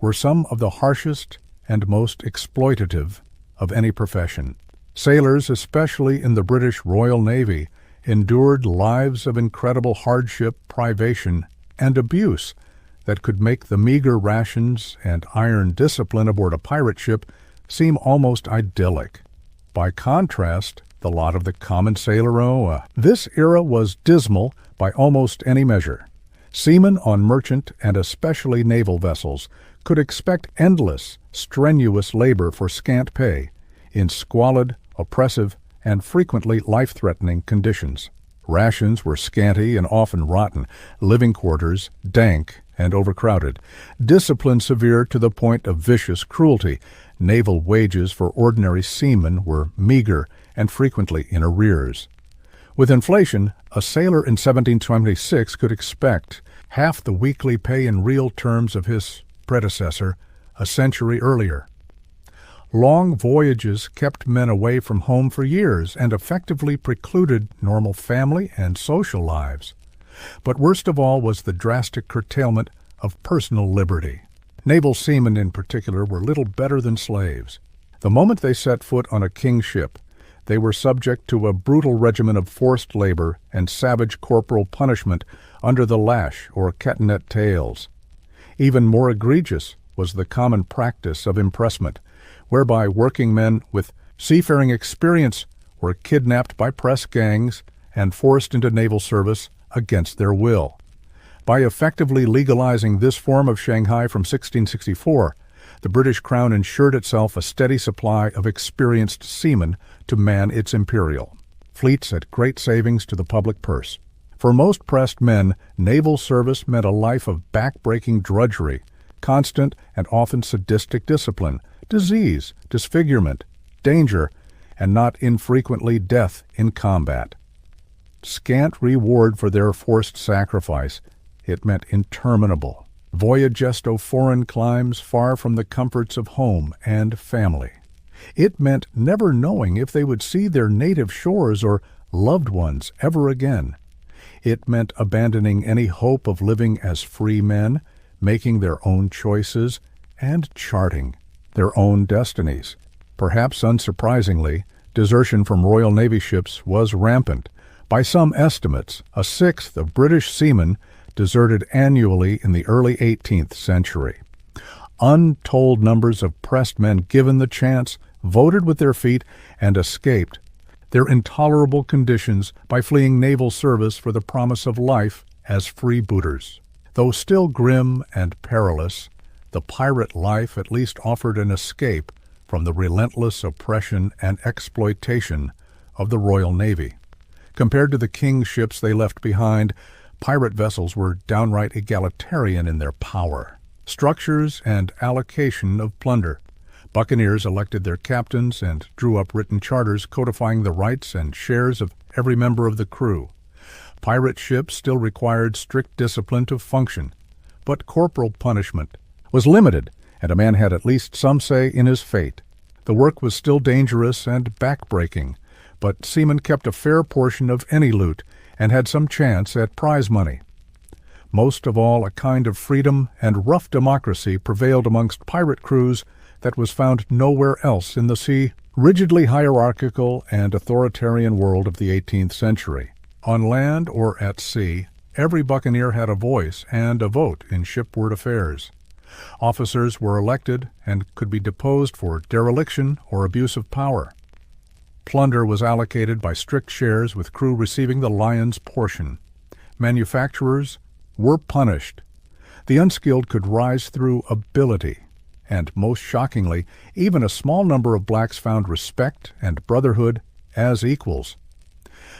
were some of the harshest and most exploitative of any profession. Sailors, especially in the British Royal Navy, endured lives of incredible hardship, privation, and abuse that could make the meager rations and iron discipline aboard a pirate ship seem almost idyllic. By contrast, the lot of the common sailor, this era was dismal by almost any measure. Seamen on merchant and especially naval vessels could expect endless, strenuous labor for scant pay in squalid, oppressive, and frequently life-threatening conditions. Rations were scanty and often rotten, living quarters dank and overcrowded, discipline severe to the point of vicious cruelty. Naval wages for ordinary seamen were meager and frequently in arrears. With inflation, a sailor in 1726 could expect half the weekly pay in real terms of his predecessor a century earlier. Long voyages kept men away from home for years and effectively precluded normal family and social lives. But worst of all was the drastic curtailment of personal liberty. Naval seamen in particular were little better than slaves. The moment they set foot on a king's ship, they were subject to a brutal regimen of forced labor and savage corporal punishment under the lash or catenet tails. Even more egregious was the common practice of impressment, whereby working men with seafaring experience were kidnapped by press gangs and forced into naval service against their will. By effectively legalizing this form of Shanghai from 1664, the British Crown ensured itself a steady supply of experienced seamen to man its imperial fleets at great savings to the public purse. For most pressed men, naval service meant a life of backbreaking drudgery, constant and often sadistic discipline, disease, disfigurement, danger, and not infrequently death in combat. Scant reward for their forced sacrifice, it meant interminable voyages to foreign climes far from the comforts of home and family. It meant never knowing if they would see their native shores or loved ones ever again. It meant abandoning any hope of living as free men, making their own choices, and charting their own destinies. Perhaps unsurprisingly, desertion from Royal Navy ships was rampant. By some estimates, a sixth of British seamen deserted annually in the early 18th century. Untold numbers of pressed men given the chance voted with their feet and escaped their intolerable conditions by fleeing naval service for the promise of life as freebooters. Though still grim and perilous, the pirate life at least offered an escape from the relentless oppression and exploitation of the Royal Navy. Compared to the king's ships they left behind, pirate vessels were downright egalitarian in their power, structures, and allocation of plunder. Buccaneers elected their captains and drew up written charters codifying the rights and shares of every member of the crew. Pirate ships still required strict discipline to function, but corporal punishment was limited, and a man had at least some say in his fate. The work was still dangerous and backbreaking, but seamen kept a fair portion of any loot and had some chance at prize money. Most of all, a kind of freedom and rough democracy prevailed amongst pirate crews that was found nowhere else in the rigidly hierarchical and authoritarian world of the 18th century. On land or at sea, every buccaneer had a voice and a vote in shipward affairs. Officers were elected and could be deposed for dereliction or abuse of power. Plunder was allocated by strict shares, with crew receiving the lion's portion. Manufacturers were punished. The unskilled could rise through ability, and most shockingly, even a small number of blacks found respect and brotherhood as equals.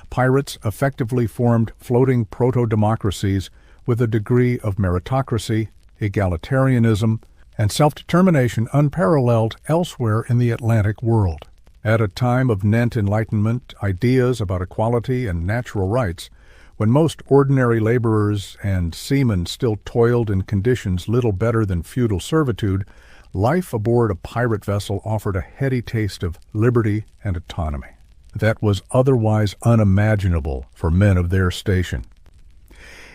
Pirates effectively formed floating proto-democracies with a degree of meritocracy, egalitarianism, and self-determination unparalleled elsewhere in the Atlantic world. At a time of Nent Enlightenment, ideas about equality and natural rights, when most ordinary laborers and seamen still toiled in conditions little better than feudal servitude, life aboard a pirate vessel offered a heady taste of liberty and autonomy that was otherwise unimaginable for men of their station.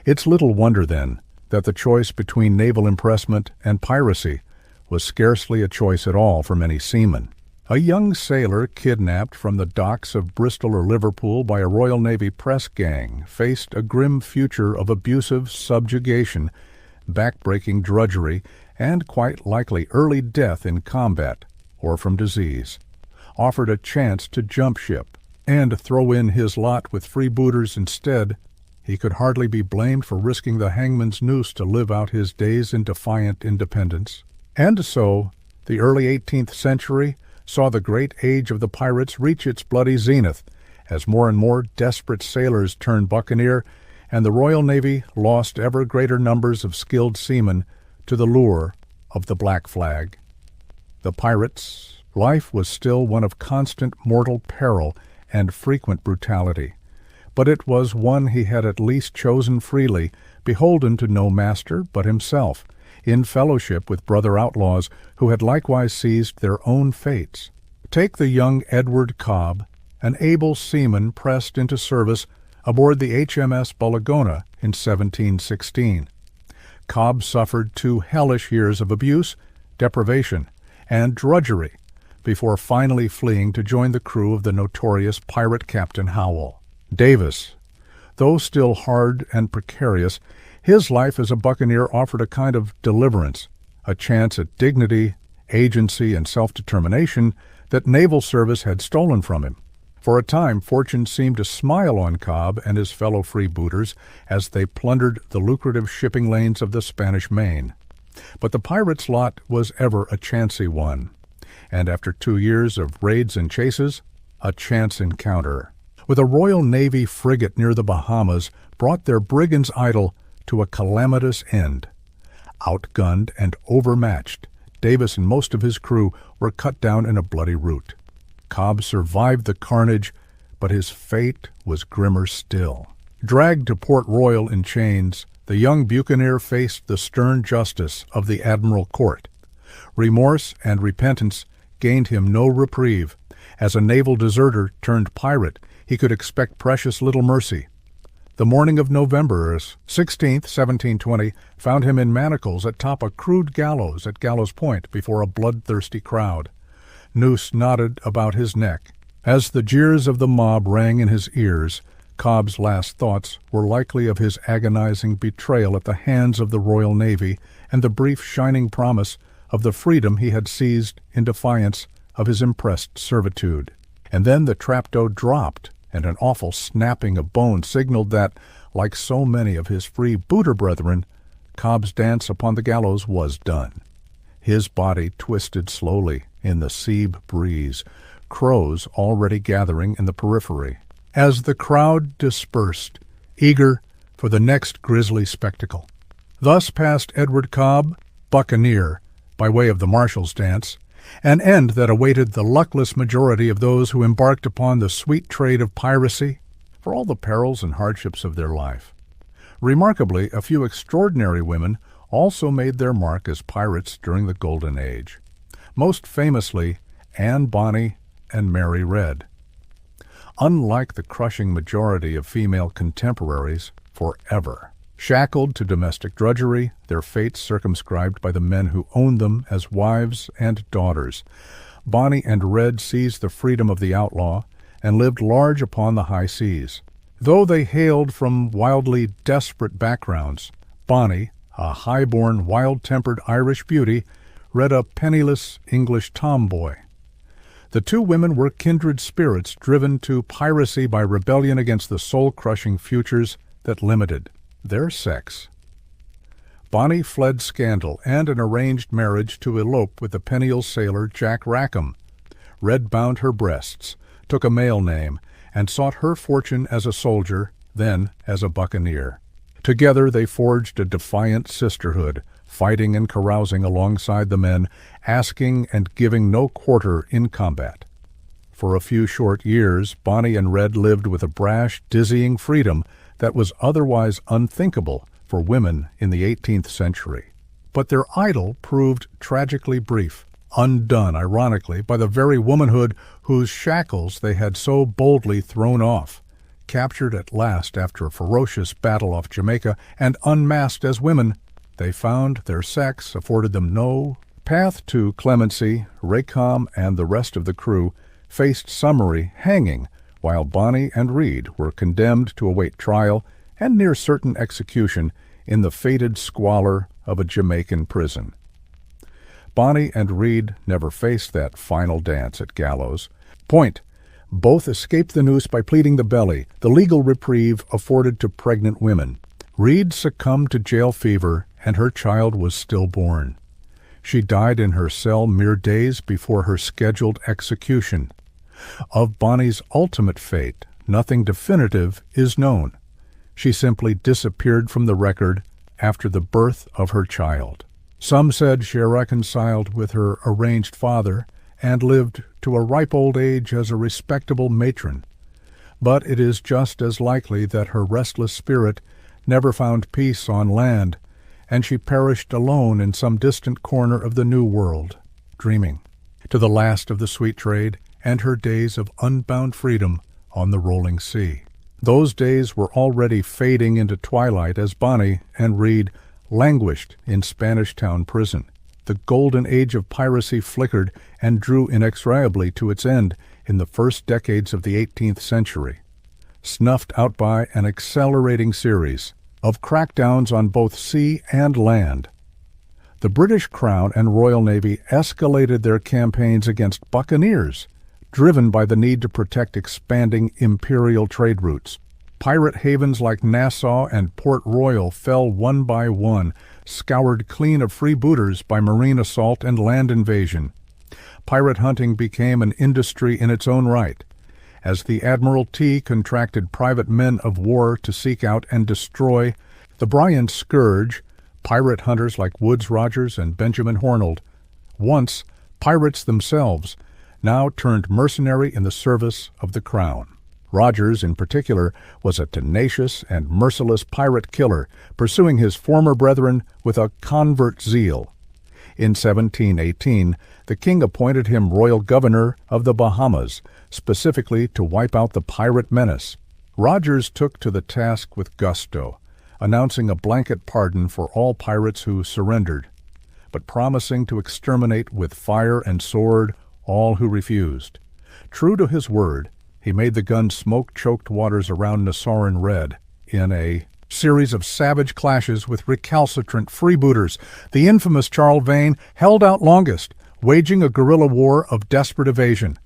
It's little wonder, then, that the choice between naval impressment and piracy was scarcely a choice at all for many seamen. A young sailor kidnapped from the docks of Bristol or Liverpool by a Royal Navy press gang faced a grim future of abusive subjugation, backbreaking drudgery, and quite likely early death in combat or from disease. Offered a chance to jump ship and throw in his lot with freebooters instead, he could hardly be blamed for risking the hangman's noose to live out his days in defiant independence. And so, the early 18th century saw the great age of the pirates reach its bloody zenith, as more and more desperate sailors turned buccaneer, and the Royal Navy lost ever greater numbers of skilled seamen to the lure of the black flag. The pirates' life was still one of constant mortal peril and frequent brutality, but it was one he had at least chosen freely, beholden to no master but himself, in fellowship with brother outlaws who had likewise seized their own fates. Take the young Edward Cobb, an able seaman pressed into service aboard the HMS Bulligona in 1716. Cobb suffered 2 hellish years of abuse, deprivation, and drudgery before finally fleeing to join the crew of the notorious pirate Captain Howell. Davis, though still hard and precarious, his life as a buccaneer offered a kind of deliverance, a chance at dignity, agency, and self-determination that naval service had stolen from him. For a time, fortune seemed to smile on Cobb and his fellow freebooters as they plundered the lucrative shipping lanes of the Spanish Main. But the pirates' lot was ever a chancy one, and after 2 years of raids and chases, a chance encounter with a Royal Navy frigate near the Bahamas brought their brigand's idol to a calamitous end. Outgunned and overmatched, Davis and most of his crew were cut down in a bloody rout. Cobb survived the carnage, but his fate was grimmer still. Dragged to Port Royal in chains, the young buccaneer faced the stern justice of the Admiral Court. Remorse and repentance gained him no reprieve. As a naval deserter turned pirate, he could expect precious little mercy. The morning of November 16th, 1720, found him in manacles atop a crude gallows at Gallows Point before a bloodthirsty crowd. Noose knotted about his neck. As the jeers of the mob rang in his ears, Cobb's last thoughts were likely of his agonizing betrayal at the hands of the Royal Navy and the brief shining promise of the freedom he had seized in defiance of his impressed servitude. And then the trapdoor dropped, and an awful snapping of bone signaled that, like so many of his freebooter brethren, Cobb's dance upon the gallows was done. His body twisted slowly in the sea breeze, crows already gathering in the periphery. As the crowd dispersed, eager for the next grisly spectacle. Thus passed Edward Cobb, buccaneer, by way of the marshal's dance, an end that awaited the luckless majority of those who embarked upon the sweet trade of piracy, for all the perils and hardships of their life. Remarkably, a few extraordinary women also made their mark as pirates during the Golden Age, most famously Anne Bonny and Mary Red. Unlike the crushing majority of female contemporaries, forever shackled to domestic drudgery, their fates circumscribed by the men who owned them as wives and daughters, Bonny and Red seized the freedom of the outlaw and lived large upon the high seas. Though they hailed from wildly desperate backgrounds, Bonny, a high-born, wild-tempered Irish beauty, Red a penniless English tomboy. The two women were kindred spirits driven to piracy by rebellion against the soul-crushing futures that limited their sex. Bonny fled scandal and an arranged marriage to elope with the penial sailor Jack Rackham. Red bound her breasts, took a male name, and sought her fortune as a soldier, then as a buccaneer. Together they forged a defiant sisterhood, fighting and carousing alongside the men, asking and giving no quarter in combat. For a few short years, Bonny and Red lived with a brash, dizzying freedom that was otherwise unthinkable for women in the 18th century. But their idyll proved tragically brief, undone, ironically, by the very womanhood whose shackles they had so boldly thrown off. Captured at last after a ferocious battle off Jamaica and unmasked as women, they found their sex afforded them no path to clemency. Rackham and the rest of the crew faced summary hanging, while Bonny and Reed were condemned to await trial and near certain execution in the fated squalor of a Jamaican prison. Bonny and Reed never faced that final dance at Gallows Point. Both escaped the noose by pleading the belly, the legal reprieve afforded to pregnant women. Reed succumbed to jail fever, and her child was stillborn. She died in her cell mere days before her scheduled execution. Of Bonny's ultimate fate, nothing definitive is known. She simply disappeared from the record after the birth of her child. Some said she reconciled with her arranged father and lived to a ripe old age as a respectable matron. But it is just as likely that her restless spirit never found peace on land, and she perished alone in some distant corner of the New World, dreaming to the last of the sweet trade and her days of unbound freedom on the rolling sea. Those days were already fading into twilight as Bonny and Reed languished in Spanish Town prison. The golden age of piracy flickered and drew inexorably to its end in the first decades of the 18th century, snuffed out by an accelerating series of crackdowns on both sea and land. The British Crown and Royal Navy escalated their campaigns against buccaneers, driven by the need to protect expanding imperial trade routes. Pirate havens like Nassau and Port Royal fell one by one, scoured clean of freebooters by marine assault and land invasion. Pirate hunting became an industry in its own right, as the Admiralty contracted private men of war to seek out and destroy the Bryan scourge. Pirate hunters like Woodes Rogers and Benjamin Hornold, once pirates themselves, now turned mercenary in the service of the Crown. Rogers, in particular, was a tenacious and merciless pirate killer, pursuing his former brethren with a convert zeal. In 1718, the king appointed him royal governor of the Bahamas, specifically to wipe out the pirate menace. Rogers took to the task with gusto, announcing a blanket pardon for all pirates who surrendered, but promising to exterminate with fire and sword all who refused. True to his word, he made the gun's smoke-choked waters around Nassoran red in a series of savage clashes with recalcitrant freebooters. The infamous Charles Vane held out longest, waging a guerrilla war of desperate evasion.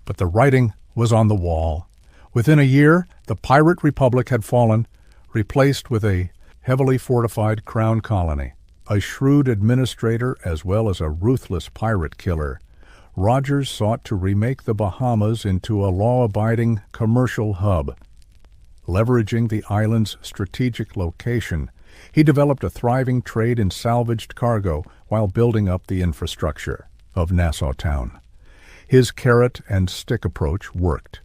But the writing was on the wall. Within a year, the pirate republic had fallen, replaced with a heavily fortified crown colony. A shrewd administrator as well as a ruthless pirate killer, Rogers sought to remake the Bahamas into a law-abiding commercial hub. Leveraging the island's strategic location, he developed a thriving trade in salvaged cargo while building up the infrastructure of Nassau Town. His carrot-and-stick approach worked.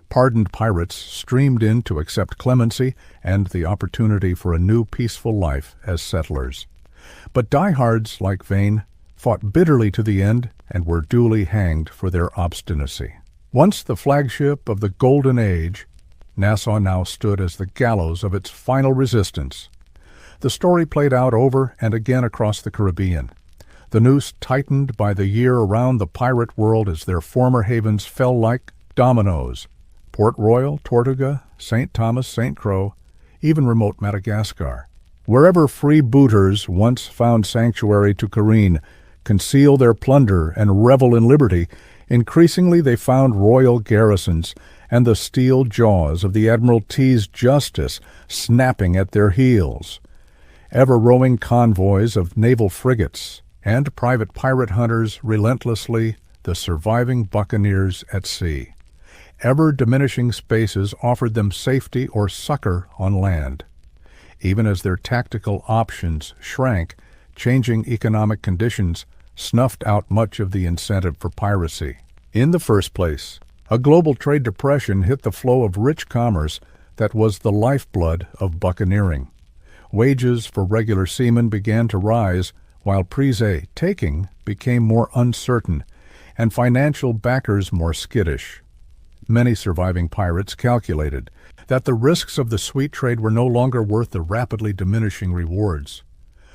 Pardoned pirates streamed in to accept clemency and the opportunity for a new peaceful life as settlers. But diehards like Vane fought bitterly to the end and were duly hanged for their obstinacy. Once the flagship of the Golden Age, Nassau now stood as the gallows of its final resistance. The story played out over and again across the Caribbean. The noose tightened by the year around the pirate world as their former havens fell like dominoes. Port Royal, Tortuga, St. Thomas, St. Croix, even remote Madagascar. Wherever freebooters once found sanctuary to careen, conceal their plunder, and revel in liberty, increasingly they found royal garrisons and the steel jaws of the Admiralty's justice snapping at their heels. Ever-roaming convoys of naval frigates and private pirate hunters relentlessly the surviving buccaneers at sea. Ever-diminishing spaces offered them safety or succor on land. Even as their tactical options shrank, changing economic conditions snuffed out much of the incentive for piracy. In the first place, a global trade depression hit the flow of rich commerce that was the lifeblood of buccaneering. Wages for regular seamen began to rise, while prise-taking became more uncertain, and financial backers more skittish. Many surviving pirates calculated that the risks of the sweet trade were no longer worth the rapidly diminishing rewards.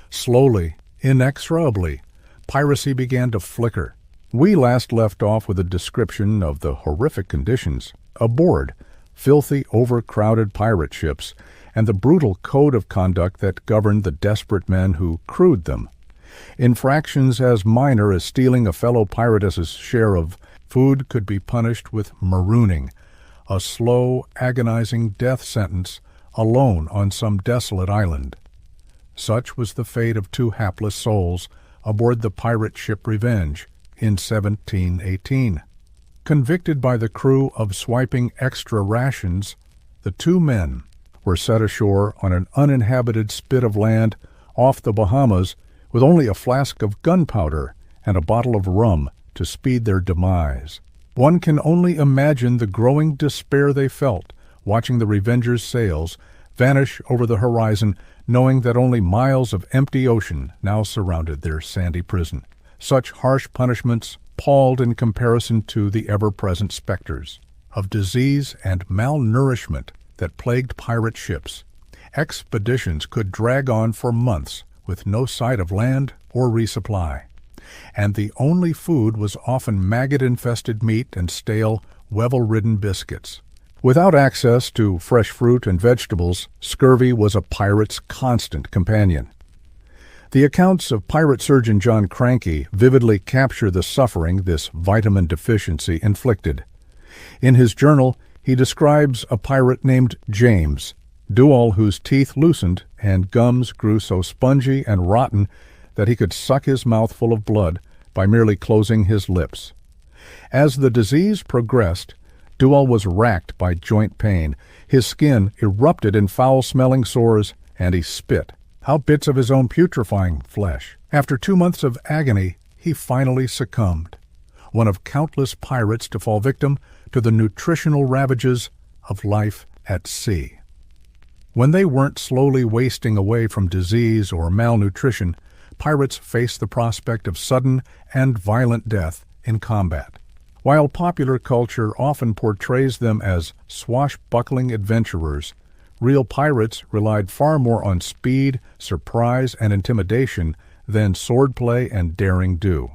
Slowly, inexorably, piracy began to flicker. We last left off with a description of the horrific conditions aboard filthy, overcrowded pirate ships and the brutal code of conduct that governed the desperate men who crewed them. Infractions as minor as stealing a fellow piratess's share of food could be punished with marooning, a slow, agonizing death sentence alone on some desolate island. Such was the fate of two hapless souls aboard the pirate ship Revenge in 1718. Convicted by the crew of swiping extra rations, the two men were set ashore on an uninhabited spit of land off the Bahamas with only a flask of gunpowder and a bottle of rum to speed their demise. One can only imagine the growing despair they felt watching the Revenger's sails vanish over the horizon, knowing that only miles of empty ocean now surrounded their sandy prison. Such harsh punishments palled in comparison to the ever-present specters of disease and malnourishment that plagued pirate ships. Expeditions could drag on for months with no sight of land or resupply, and the only food was often maggot-infested meat and stale, weevil-ridden biscuits. Without access to fresh fruit and vegetables, scurvy was a pirate's constant companion. The accounts of pirate surgeon John Cranky vividly capture the suffering this vitamin deficiency inflicted. In his journal, he describes a pirate named James, Dual whose teeth loosened and gums grew so spongy and rotten that he could suck his mouth full of blood by merely closing his lips. As the disease progressed, Dual was racked by joint pain. His skin erupted in foul-smelling sores, and he spit out bits of his own putrefying flesh. After 2 months of agony, he finally succumbed, one of countless pirates to fall victim to the nutritional ravages of life at sea. When they weren't slowly wasting away from disease or malnutrition, pirates faced the prospect of sudden and violent death in combat. While popular culture often portrays them as swashbuckling adventurers, real pirates relied far more on speed, surprise, and intimidation than swordplay and daring do.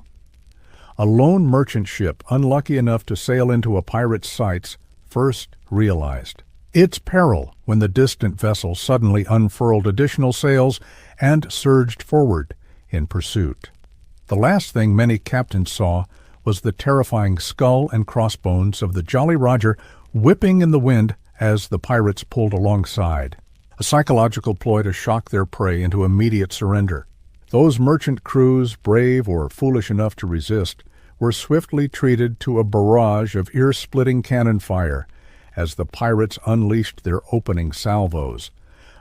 A lone merchant ship unlucky enough to sail into a pirate's sights first realized its peril when the distant vessel suddenly unfurled additional sails and surged forward in pursuit. The last thing many captains saw was the terrifying skull and crossbones of the Jolly Roger whipping in the wind as the pirates pulled alongside, a psychological ploy to shock their prey into immediate surrender. Those merchant crews, brave or foolish enough to resist, were swiftly treated to a barrage of ear-splitting cannon fire as the pirates unleashed their opening salvos.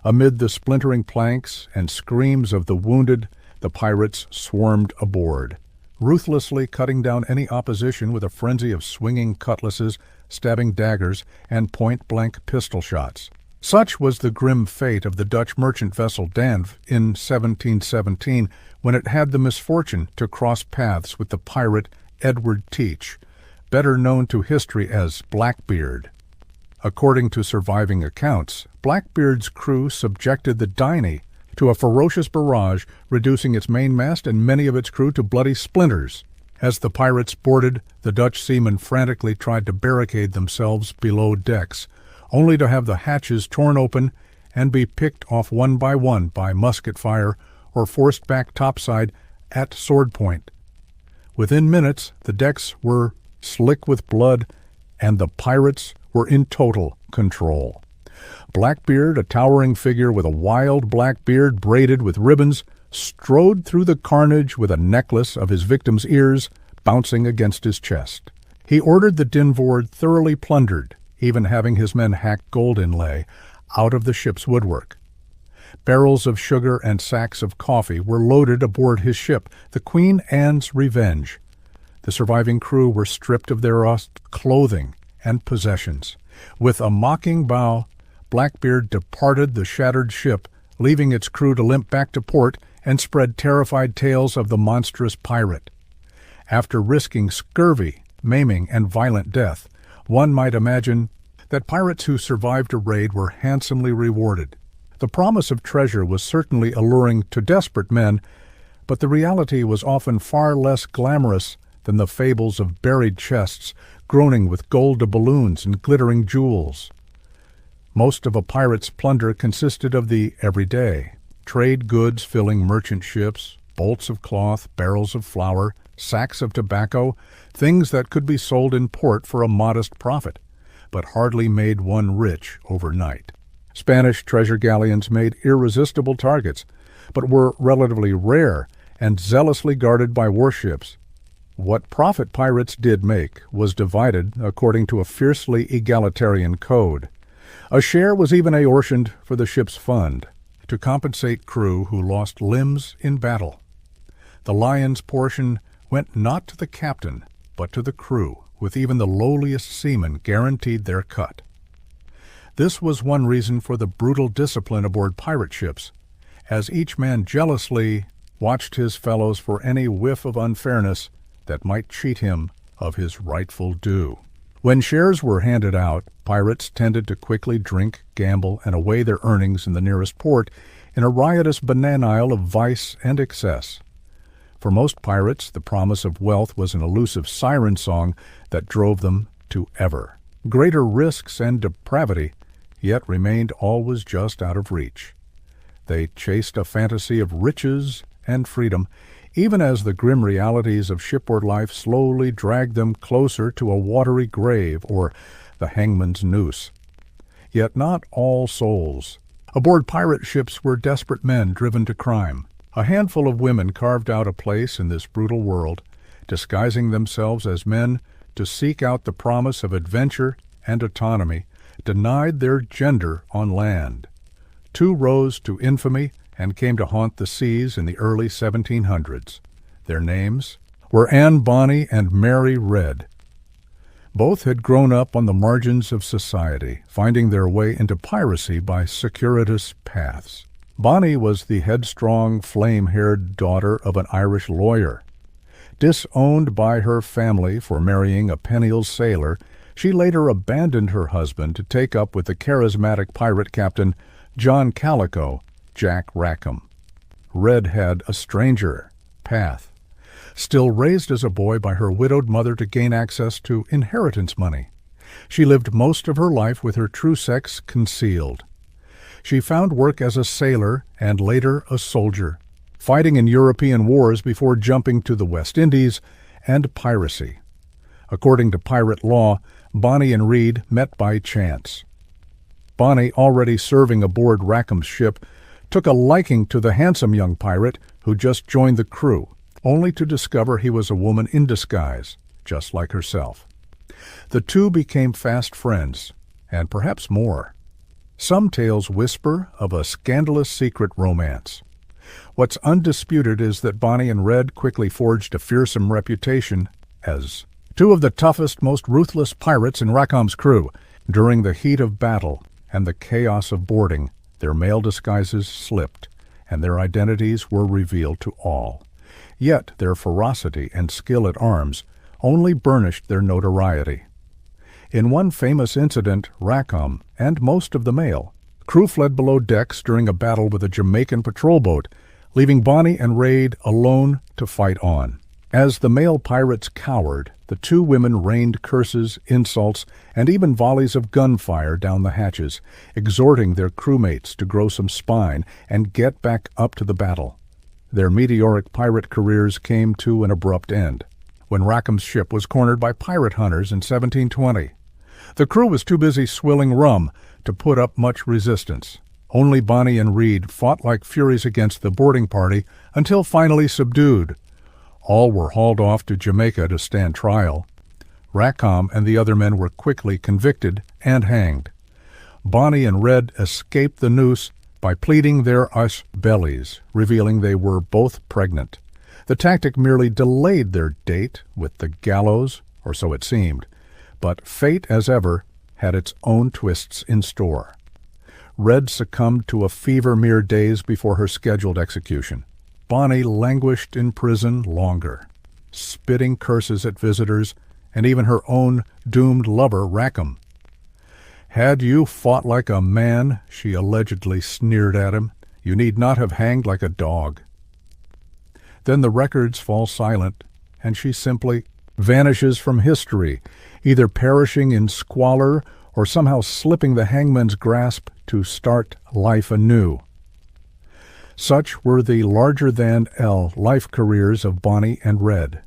Amid the splintering planks and screams of the wounded, the pirates swarmed aboard, ruthlessly cutting down any opposition with a frenzy of swinging cutlasses, stabbing daggers, and point-blank pistol shots. Such was the grim fate of the Dutch merchant vessel Danve in 1717, when it had the misfortune to cross paths with the pirate Edward Teach, better known to history as Blackbeard. According to surviving accounts, Blackbeard's crew subjected the Bonny to a ferocious barrage, reducing its mainmast and many of its crew to bloody splinters. As the pirates boarded, the Dutch seamen frantically tried to barricade themselves below decks, only to have the hatches torn open and be picked off one by musket fire or forced back topside at sword point. Within minutes, the decks were slick with blood, and the pirates were in total control. Blackbeard, a towering figure with a wild black beard braided with ribbons, strode through the carnage with a necklace of his victim's ears bouncing against his chest. He ordered the dinvoord thoroughly plundered, even having his men hack gold inlay out of the ship's woodwork. Barrels of sugar and sacks of coffee were loaded aboard his ship, the Queen Anne's Revenge. The surviving crew were stripped of their clothing and possessions. With a mocking bow, Blackbeard departed the shattered ship, leaving its crew to limp back to port and spread terrified tales of the monstrous pirate. After risking scurvy, maiming, and violent death, one might imagine that pirates who survived a raid were handsomely rewarded. The promise of treasure was certainly alluring to desperate men, but the reality was often far less glamorous than the fables of buried chests groaning with gold doubloons and glittering jewels. Most of a pirate's plunder consisted of the everyday, trade goods filling merchant ships, bolts of cloth, barrels of flour, sacks of tobacco, things that could be sold in port for a modest profit, but hardly made one rich overnight. Spanish treasure galleons made irresistible targets, but were relatively rare and zealously guarded by warships. What profit pirates did make was divided according to a fiercely egalitarian code. A share was even apportioned for the ship's fund, to compensate crew who lost limbs in battle. The lion's portion went not to the captain, but to the crew, with even the lowliest seamen guaranteed their cut. This was one reason for the brutal discipline aboard pirate ships, as each man jealously watched his fellows for any whiff of unfairness that might cheat him of his rightful due. When shares were handed out, pirates tended to quickly drink, gamble, and away their earnings in the nearest port in a riotous bananile of vice and excess. For most pirates, the promise of wealth was an elusive siren song that drove them to ever greater risks and depravity, yet remained always just out of reach. They chased a fantasy of riches and freedom, even as the grim realities of shipboard life slowly dragged them closer to a watery grave or the hangman's noose. Yet not all souls. Aboard pirate ships were desperate men driven to crime. A handful of women carved out a place in this brutal world, disguising themselves as men to seek out the promise of adventure and autonomy, denied their gender on land. Two rose to infamy and came to haunt the seas in the early 1700s. Their names were Anne Bonny and Mary Red. Both had grown up on the margins of society, finding their way into piracy by circuitous paths. Bonny was the headstrong, flame-haired daughter of an Irish lawyer. Disowned by her family for marrying a penniless sailor, she later abandoned her husband to take up with the charismatic pirate captain John Calico, Jack Rackham. Red had a stranger path. Still raised as a boy by her widowed mother to gain access to inheritance money, she lived most of her life with her true sex concealed. She found work as a sailor and later a soldier, fighting in European wars before jumping to the West Indies and piracy. According to pirate law, Bonny and Reed met by chance. Bonny, already serving aboard Rackham's ship, took a liking to the handsome young pirate who just joined the crew, only to discover he was a woman in disguise, just like herself. The two became fast friends, and perhaps more. Some tales whisper of a scandalous secret romance. What's undisputed is that Bonny and Red quickly forged a fearsome reputation as two of the toughest, most ruthless pirates in Rackham's crew. During the heat of battle and the chaos of boarding, their male disguises slipped, and their identities were revealed to all. Yet their ferocity and skill at arms only burnished their notoriety. In one famous incident, Rackham and most of the male crew fled below decks during a battle with a Jamaican patrol boat, leaving Bonny and Red alone to fight on. As the male pirates cowered, the two women rained curses, insults, and even volleys of gunfire down the hatches, exhorting their crewmates to grow some spine and get back up to the battle. Their meteoric pirate careers came to an abrupt end when Rackham's ship was cornered by pirate hunters in 1720. The crew was too busy swilling rum to put up much resistance. Only Bonny and Reed fought like furies against the boarding party until finally subdued. All were hauled off to Jamaica to stand trial. Rackham and the other men were quickly convicted and hanged. Bonny and Red escaped the noose by pleading their bellies, revealing they were both pregnant. The tactic merely delayed their date with the gallows, or so it seemed, but fate, as ever, had its own twists in store. Red succumbed to a fever mere days before her scheduled execution. Bonny languished in prison longer, spitting curses at visitors and even her own doomed lover, Rackham. "Had you fought like a man," she allegedly sneered at him, "you need not have hanged like a dog." Then the records fall silent, and she simply vanishes from history, either perishing in squalor or somehow slipping the hangman's grasp to start life anew. Such were the larger-than-L life careers of Bonny and Red.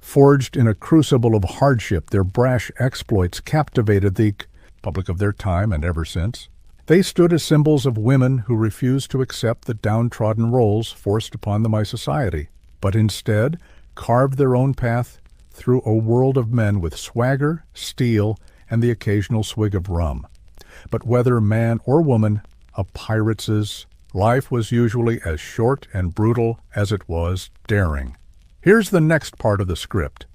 Forged in a crucible of hardship, their brash exploits captivated the public of their time and ever since. They stood as symbols of women who refused to accept the downtrodden roles forced upon them by society, but instead carved their own path through a world of men with swagger, steel, and the occasional swig of rum. But whether man or woman, a pirate's life was usually as short and brutal as it was daring. Here's the next part of the script.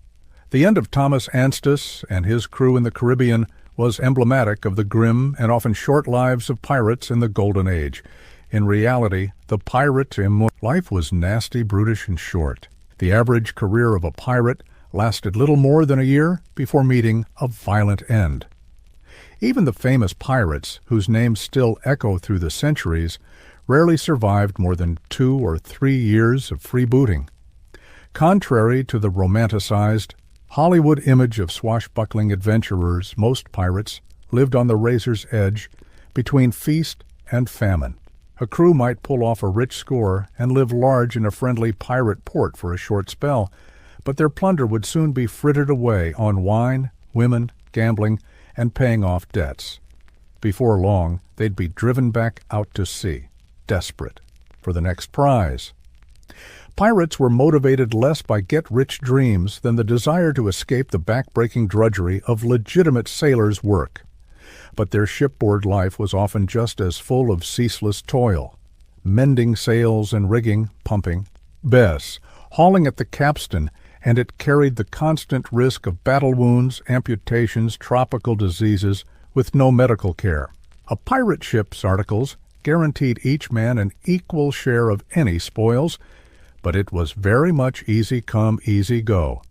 The end of Thomas Anstis and his crew in the Caribbean was emblematic of the grim and often short lives of pirates in the Golden Age. In reality, the pirate life was nasty, brutish, and short. The average career of a pirate lasted little more than a year before meeting a violent end. Even the famous pirates, whose names still echo through the centuries, rarely survived more than 2 or 3 years of freebooting. Contrary to the romanticized Hollywood image of swashbuckling adventurers, most pirates lived on the razor's edge between feast and famine. A crew might pull off a rich score and live large in a friendly pirate port for a short spell, but their plunder would soon be frittered away on wine, women, gambling, and paying off debts. Before long, they'd be driven back out to sea, desperate for the next prize. Pirates were motivated less by get-rich dreams than the desire to escape the backbreaking drudgery of legitimate sailors' work. But their shipboard life was often just as full of ceaseless toil, mending sails and rigging, pumping, hauling at the capstan, and it carried the constant risk of battle wounds, amputations, tropical diseases, with no medical care. A pirate ship's articles guaranteed each man an equal share of any spoils, but it was very much easy come, easy go.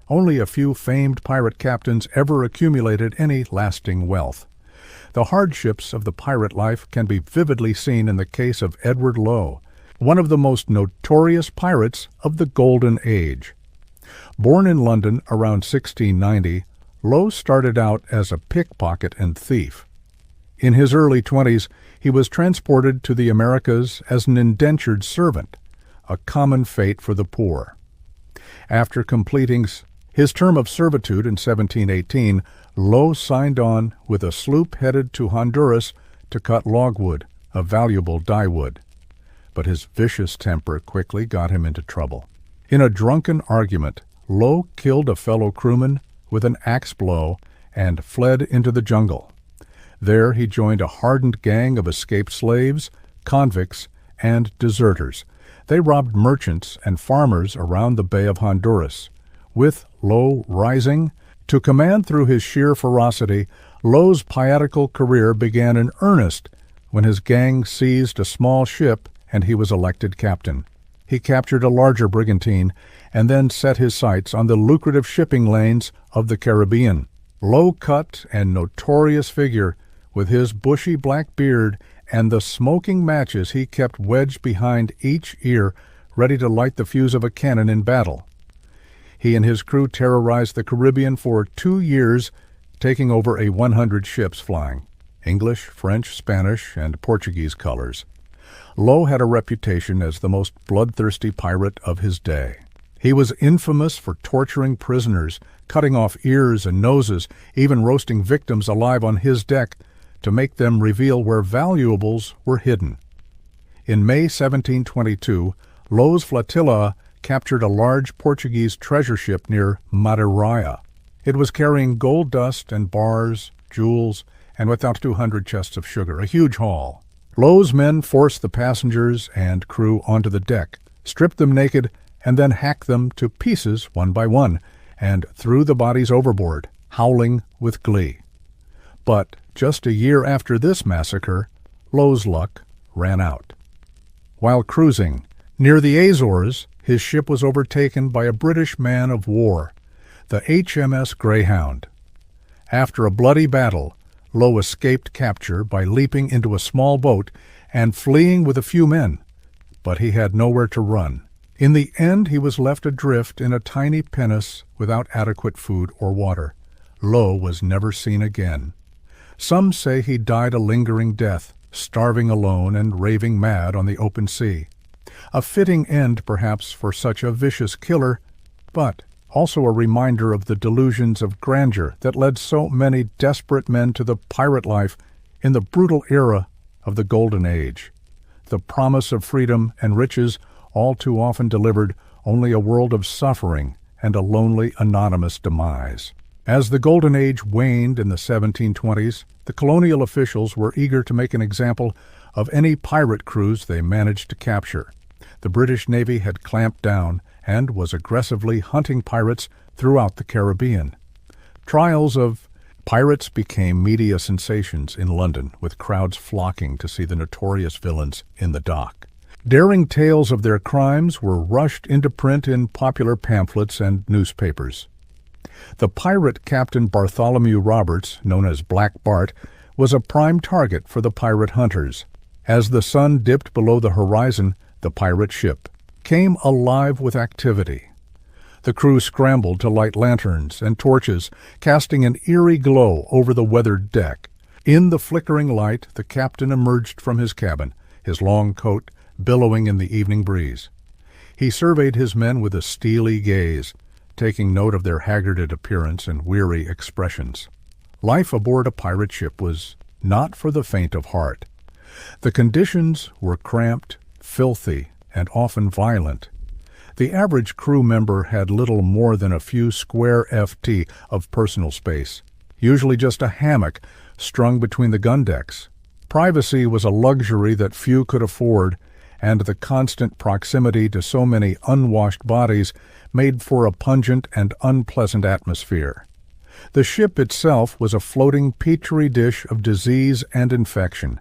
Only a few famed pirate captains ever accumulated any lasting wealth. The hardships of the pirate life can be vividly seen in the case of Edward Lowe, one of the most notorious pirates of the Golden Age. Born in London around 1690, Lowe started out as a pickpocket and thief. In his early 20s, he was transported to the Americas as an indentured servant, a common fate for the poor. After completing his term of servitude in 1718, Lowe signed on with a sloop headed to Honduras to cut logwood, a valuable dyewood. But his vicious temper quickly got him into trouble. In a drunken argument, Lowe killed a fellow crewman with an axe blow and fled into the jungle. There he joined a hardened gang of escaped slaves, convicts, and deserters. They robbed merchants and farmers around the Bay of Honduras. With Lowe rising to command through his sheer ferocity, Lowe's piratical career began in earnest when his gang seized a small ship and he was elected captain. He captured a larger brigantine and then set his sights on the lucrative shipping lanes of the Caribbean. Low-cut and notorious figure, with his bushy black beard and the smoking matches he kept wedged behind each ear, ready to light the fuse of a cannon in battle. He and his crew terrorized the Caribbean for 2 years, taking over 100 ships flying English, French, Spanish, and Portuguese colors. Lowe had a reputation as the most bloodthirsty pirate of his day. He was infamous for torturing prisoners, cutting off ears and noses, even roasting victims alive on his deck to make them reveal where valuables were hidden. In May 1722, Lowe's flotilla captured a large Portuguese treasure ship near Madeira. It was carrying gold dust and bars, jewels, and without 200 chests of sugar, a huge haul. Lowe's men forced the passengers and crew onto the deck, stripped them naked, and then hacked them to pieces one by one, and threw the bodies overboard, howling with glee. But just a year after this massacre, Lowe's luck ran out. While cruising near the Azores, his ship was overtaken by a British man of war, the HMS Greyhound. After a bloody battle, Lowe escaped capture by leaping into a small boat and fleeing with a few men, but he had nowhere to run. In the end, he was left adrift in a tiny pinnace without adequate food or water. Lowe was never seen again. Some say he died a lingering death, starving alone and raving mad on the open sea. A fitting end, perhaps, for such a vicious killer, but also a reminder of the delusions of grandeur that led so many desperate men to the pirate life in the brutal era of the Golden Age. The promise of freedom and riches all too often delivered only a world of suffering and a lonely, anonymous demise. As the Golden Age waned in the 1720s, the colonial officials were eager to make an example of any pirate crews they managed to capture. The British Navy had clamped down and was aggressively hunting pirates throughout the Caribbean. Trials of pirates became media sensations in London, with crowds flocking to see the notorious villains in the dock. Daring tales of their crimes were rushed into print in popular pamphlets and newspapers. The pirate Captain Bartholomew Roberts, known as Black Bart, was a prime target for the pirate hunters. As the sun dipped below the horizon, the pirate ship came alive with activity. The crew scrambled to light lanterns and torches, casting an eerie glow over the weathered deck. In the flickering light, the captain emerged from his cabin, his long coat billowing in the evening breeze. He surveyed his men with a steely gaze, taking note of their haggarded appearance and weary expressions. Life aboard a pirate ship was not for the faint of heart. The conditions were cramped, filthy, and often violent. The average crew member had little more than a few square ft of personal space, usually just a hammock strung between the gun decks. Privacy was a luxury that few could afford, and the constant proximity to so many unwashed bodies made for a pungent and unpleasant atmosphere. The ship itself was a floating petri dish of disease and infection,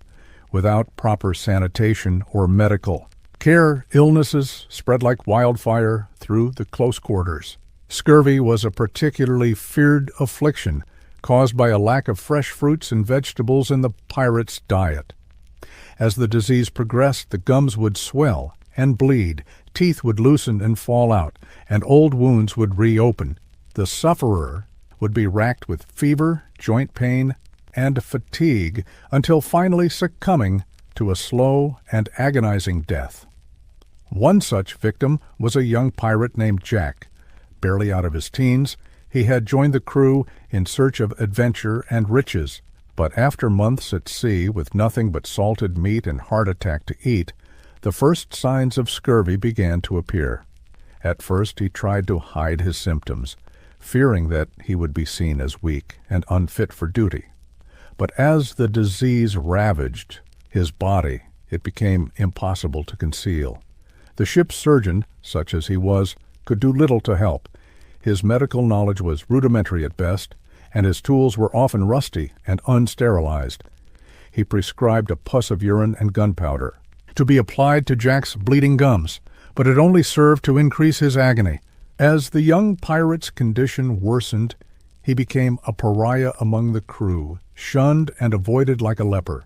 without proper sanitation or medical Care illnesses spread like wildfire through the close quarters. Scurvy was a particularly feared affliction caused by a lack of fresh fruits and vegetables in the pirates' diet. As the disease progressed, the gums would swell and bleed, teeth would loosen and fall out, and old wounds would reopen. The sufferer would be racked with fever, joint pain, and fatigue until finally succumbing to a slow and agonizing death. One such victim was a young pirate named Jack. Barely out of his teens, he had joined the crew in search of adventure and riches, but after months at sea with nothing but salted meat and hardtack to eat, the first signs of scurvy began to appear. At first he tried to hide his symptoms, fearing that he would be seen as weak and unfit for duty. But as the disease ravaged his body, it became impossible to conceal. The ship's surgeon, such as he was, could do little to help. His medical knowledge was rudimentary at best, and his tools were often rusty and unsterilized. He prescribed a pus of urine and gunpowder to be applied to Jack's bleeding gums, but it only served to increase his agony. As the young pirate's condition worsened, he became a pariah among the crew, shunned and avoided like a leper.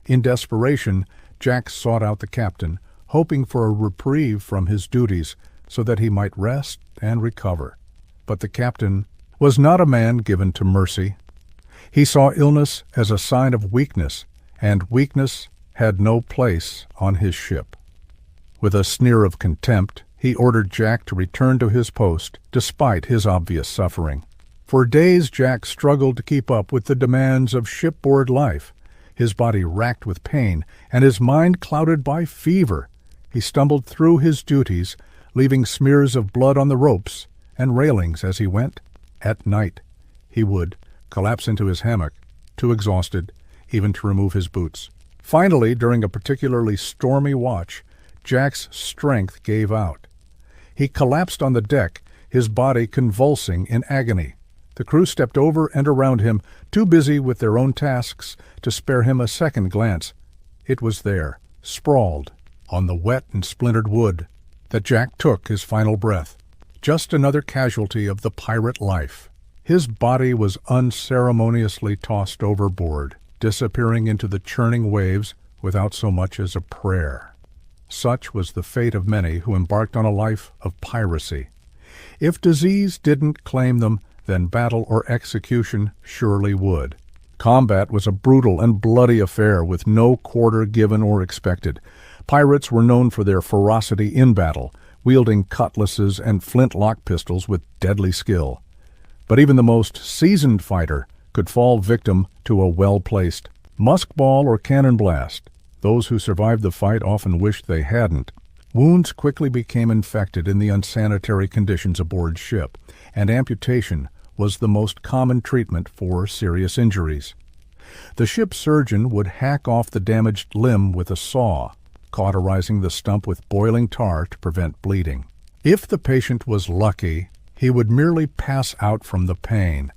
In desperation, Jack sought out the captain, hoping for a reprieve from his duties so that he might rest and recover. But the captain was not a man given to mercy. He saw illness as a sign of weakness, and weakness had no place on his ship. With a sneer of contempt, he ordered Jack to return to his post, despite his obvious suffering. For days Jack struggled to keep up with the demands of shipboard life, his body racked with pain and his mind clouded by fever. He stumbled through his duties, leaving smears of blood on the ropes and railings as he went. At night, he would collapse into his hammock, too exhausted even to remove his boots. Finally, during a particularly stormy watch, Jack's strength gave out. He collapsed on the deck, his body convulsing in agony. The crew stepped over and around him, too busy with their own tasks to spare him a second glance. It was there, sprawled on the wet and splintered wood, that Jack took his final breath. Just another casualty of the pirate life. His body was unceremoniously tossed overboard, disappearing into the churning waves without so much as a prayer. Such was the fate of many who embarked on a life of piracy. If disease didn't claim them, then battle or execution surely would. Combat was a brutal and bloody affair with no quarter given or expected. Pirates were known for their ferocity in battle, wielding cutlasses and flintlock pistols with deadly skill. But even the most seasoned fighter could fall victim to a well-placed muskball or cannon blast. Those who survived the fight often wished they hadn't. Wounds quickly became infected in the unsanitary conditions aboard ship, and amputation was the most common treatment for serious injuries. The ship's surgeon would hack off the damaged limb with a saw, cauterizing the stump with boiling tar to prevent bleeding. If the patient was lucky, he would merely pass out from the pain.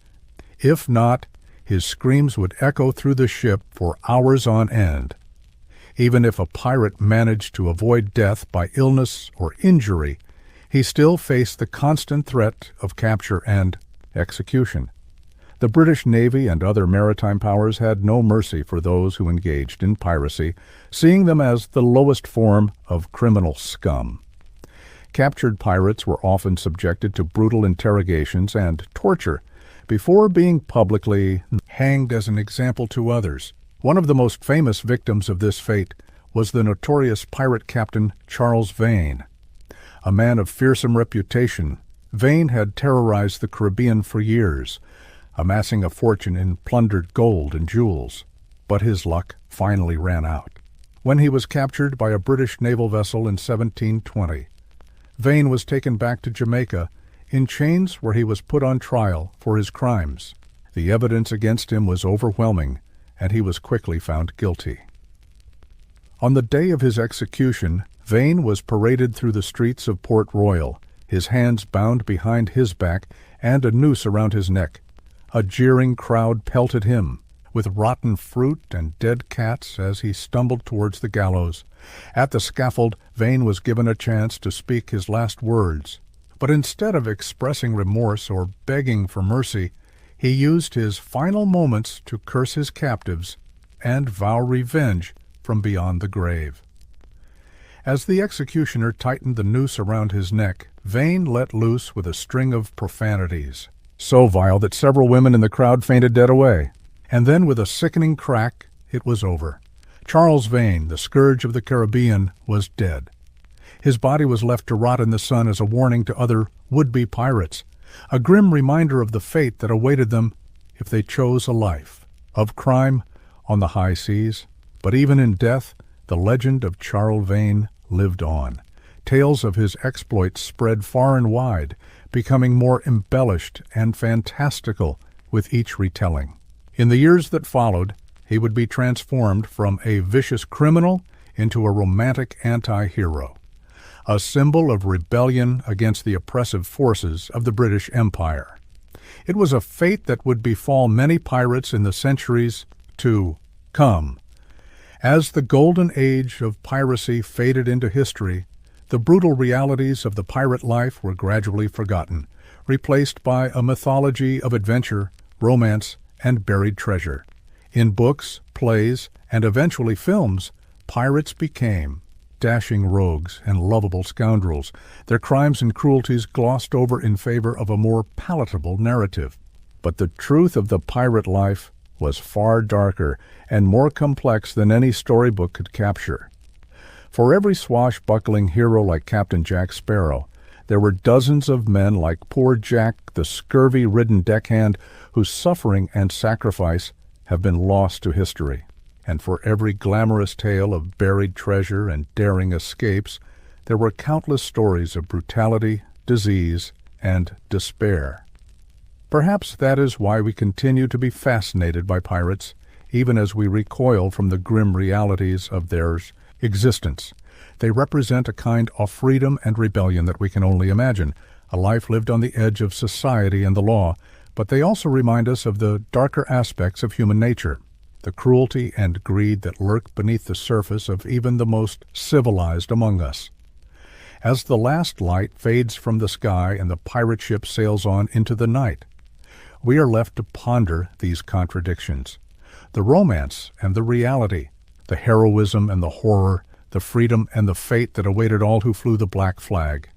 If not, his screams would echo through the ship for hours on end. Even if a pirate managed to avoid death by illness or injury, he still faced the constant threat of capture and execution. The British Navy and other maritime powers had no mercy for those who engaged in piracy, seeing them as the lowest form of criminal scum. Captured pirates were often subjected to brutal interrogations and torture before being publicly hanged as an example to others. One of the most famous victims of this fate was the notorious pirate captain Charles Vane. A man of fearsome reputation, Vane had terrorized the Caribbean for years, amassing a fortune in plundered gold and jewels. But his luck finally ran out when he was captured by a British naval vessel in 1720. Vane was taken back to Jamaica in chains, where he was put on trial for his crimes. The evidence against him was overwhelming, and he was quickly found guilty. On the day of his execution, Vane was paraded through the streets of Port Royal, his hands bound behind his back and a noose around his neck. A jeering crowd pelted him with rotten fruit and dead cats as he stumbled towards the gallows. At the scaffold, Vane was given a chance to speak his last words. But instead of expressing remorse or begging for mercy, he used his final moments to curse his captives and vow revenge from beyond the grave. As the executioner tightened the noose around his neck, Vane let loose with a string of profanities, so vile that several women in the crowd fainted dead away. And then, with a sickening crack, it was over. Charles Vane, the scourge of the Caribbean, was dead. His body was left to rot in the sun as a warning to other would-be pirates, a grim reminder of the fate that awaited them if they chose a life of crime on the high seas. But even in death, the legend of Charles Vane lived on. Tales of his exploits spread far and wide, becoming more embellished and fantastical with each retelling. In the years that followed, he would be transformed from a vicious criminal into a romantic anti-hero, a symbol of rebellion against the oppressive forces of the British Empire. It was a fate that would befall many pirates in the centuries to come. As the golden age of piracy faded into history, the brutal realities of the pirate life were gradually forgotten, replaced by a mythology of adventure, romance, and buried treasure. In books, plays, and eventually films, pirates became dashing rogues and lovable scoundrels, their crimes and cruelties glossed over in favor of a more palatable narrative. But the truth of the pirate life was far darker and more complex than any storybook could capture. For every swashbuckling hero like Captain Jack Sparrow, there were dozens of men like poor Jack, the scurvy-ridden deckhand, whose suffering and sacrifice have been lost to history. And for every glamorous tale of buried treasure and daring escapes, there were countless stories of brutality, disease, and despair. Perhaps that is why we continue to be fascinated by pirates, even as we recoil from the grim realities of their existence. They represent a kind of freedom and rebellion that we can only imagine, a life lived on the edge of society and the law, but they also remind us of the darker aspects of human nature, the cruelty and greed that lurk beneath the surface of even the most civilized among us. As the last light fades from the sky and the pirate ship sails on into the night, we are left to ponder these contradictions, the romance and the reality, the heroism and the horror, the freedom and the fate that awaited all who flew the black flag.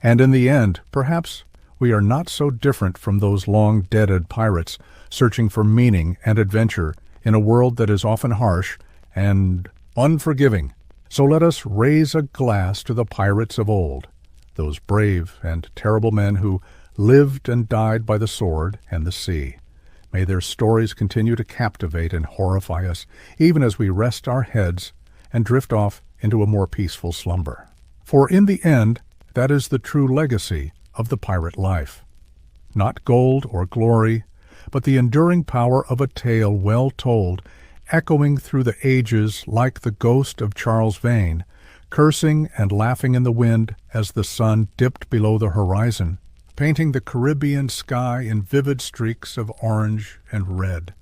And in the end, perhaps we are not so different from those long-deaded pirates searching for meaning and adventure in a world that is often harsh and unforgiving. So let us raise a glass to the pirates of old, those brave and terrible men who lived and died by the sword and the sea. May their stories continue to captivate and horrify us, even as we rest our heads and drift off into a more peaceful slumber. For in the end, that is the true legacy of the pirate life. Not gold or glory, but the enduring power of a tale well told, echoing through the ages like the ghost of Charles Vane, cursing and laughing in the wind as the sun dipped below the horizon, painting the Caribbean sky in vivid streaks of orange and red.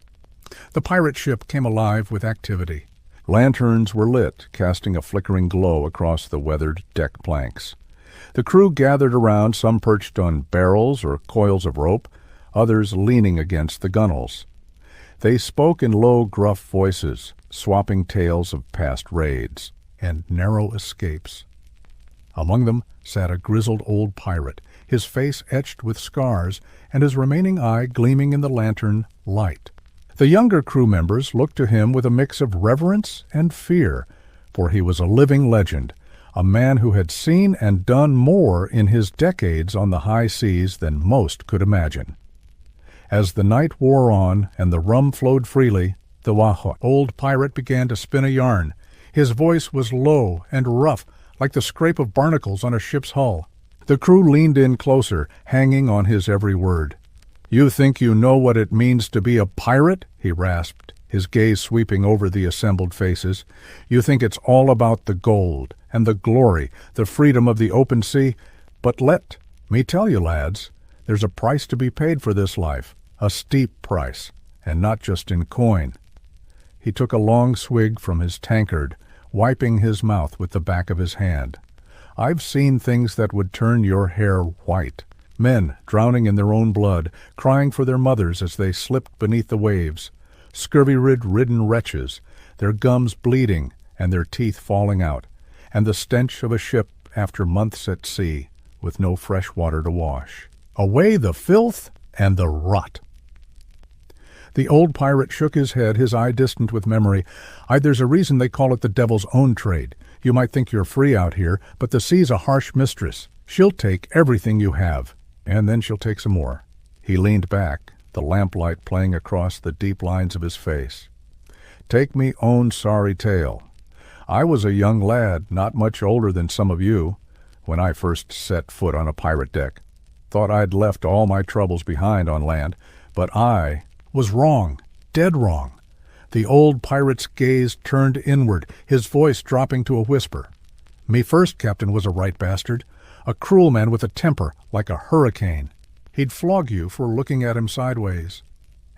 The pirate ship came alive with activity. Lanterns were lit, casting a flickering glow across the weathered deck planks. The crew gathered around, some perched on barrels or coils of rope, others leaning against the gunwales. They spoke in low, gruff voices, swapping tales of past raids and narrow escapes. Among them sat a grizzled old pirate, his face etched with scars and his remaining eye gleaming in the lantern light. The younger crew members looked to him with a mix of reverence and fear, for he was a living legend, a man who had seen and done more in his decades on the high seas than most could imagine. As the night wore on and the rum flowed freely, the old pirate began to spin a yarn. His voice was low and rough, like the scrape of barnacles on a ship's hull. The crew leaned in closer, hanging on his every word. "You think you know what it means to be a pirate?" he rasped, his gaze sweeping over the assembled faces. "You think it's all about the gold and the glory, the freedom of the open sea? But let me tell you, lads, there's a price to be paid for this life, a steep price. and not just in coin. He took a long swig from his tankard, wiping his mouth with the back of his hand. I've seen things that would turn your hair white. Men drowning in their own blood, crying for their mothers as they slipped beneath the waves. Scurvy-ridden wretches, their gums bleeding and their teeth falling out, and the stench of a ship after months at sea, with no fresh water to wash. Away the filth and the rot! The old pirate shook his head, his eye distant with memory. There's a reason they call it the devil's own trade. You might think you're free out here, but the sea's a harsh mistress. She'll take everything you have, and then she'll take some more. He leaned back, the lamplight playing across the deep lines of his face. Take me own sorry tale. I was a young lad, not much older than some of you, when I first set foot on a pirate deck. Thought I'd left all my troubles behind on land, but I was wrong, dead wrong. The old pirate's gaze turned inward, his voice dropping to a whisper. Me first captain was a right bastard, a cruel man with a temper like a hurricane. He'd flog you for looking at him sideways,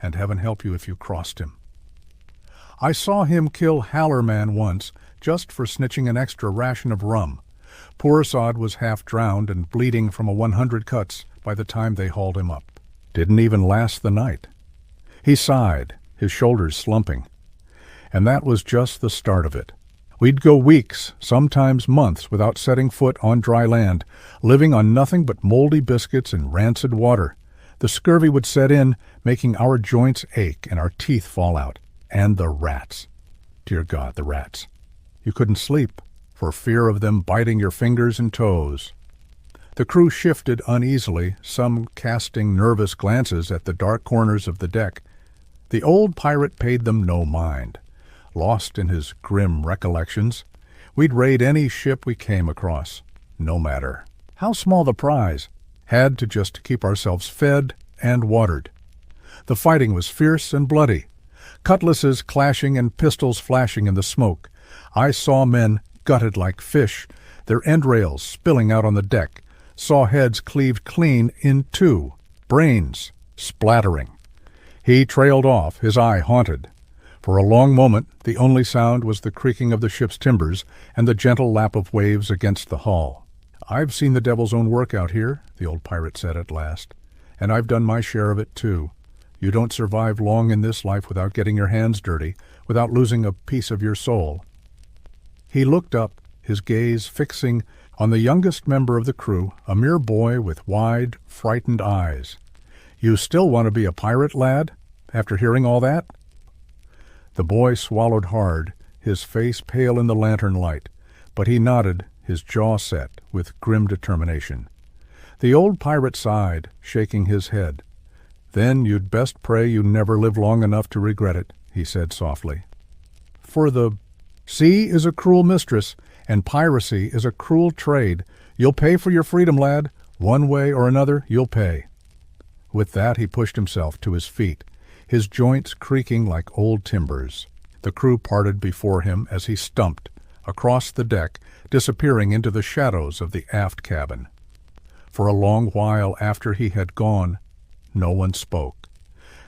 and heaven help you if you crossed him. I saw him kill Hallerman once, just for snitching an extra ration of rum. Poor sod was half drowned and bleeding from 100 cuts by the time they hauled him up. Didn't even last the night. He sighed, his shoulders slumping. And that was just the start of it. We'd go weeks, sometimes months, without setting foot on dry land, living on nothing but moldy biscuits and rancid water. The scurvy would set in, making our joints ache and our teeth fall out. And the rats. Dear God, the rats. You couldn't sleep, for fear of them biting your fingers and toes. The crew shifted uneasily, some casting nervous glances at the dark corners of the deck. The old pirate paid them no mind. Lost in his grim recollections, we'd raid any ship we came across. No matter how small the prize, had to just keep ourselves fed and watered. The fighting was fierce and bloody, cutlasses clashing and pistols flashing in the smoke. I saw men gutted like fish, their endrails spilling out on the deck, saw heads cleaved clean in two, brains splattering. He trailed off, his eye haunted. For a long moment, the only sound was the creaking of the ship's timbers and the gentle lap of waves against the hull. I've seen the devil's own work out here, the old pirate said at last, and I've done my share of it too. You don't survive long in this life without getting your hands dirty, without losing a piece of your soul. He looked up, his gaze fixing on the youngest member of the crew, a mere boy with wide, frightened eyes. You still want to be a pirate, lad, after hearing all that? The boy swallowed hard, his face pale in the lantern light, but he nodded, his jaw set with grim determination. The old pirate sighed, shaking his head. Then you'd best pray you never live long enough to regret it, he said softly. For the sea is a cruel mistress, and piracy is a cruel trade. You'll pay for your freedom, lad. One way or another, you'll pay. With that he pushed himself to his feet, his joints creaking like old timbers. The crew parted before him as he stumped across the deck, disappearing into the shadows of the aft cabin. For a long while after he had gone, no one spoke.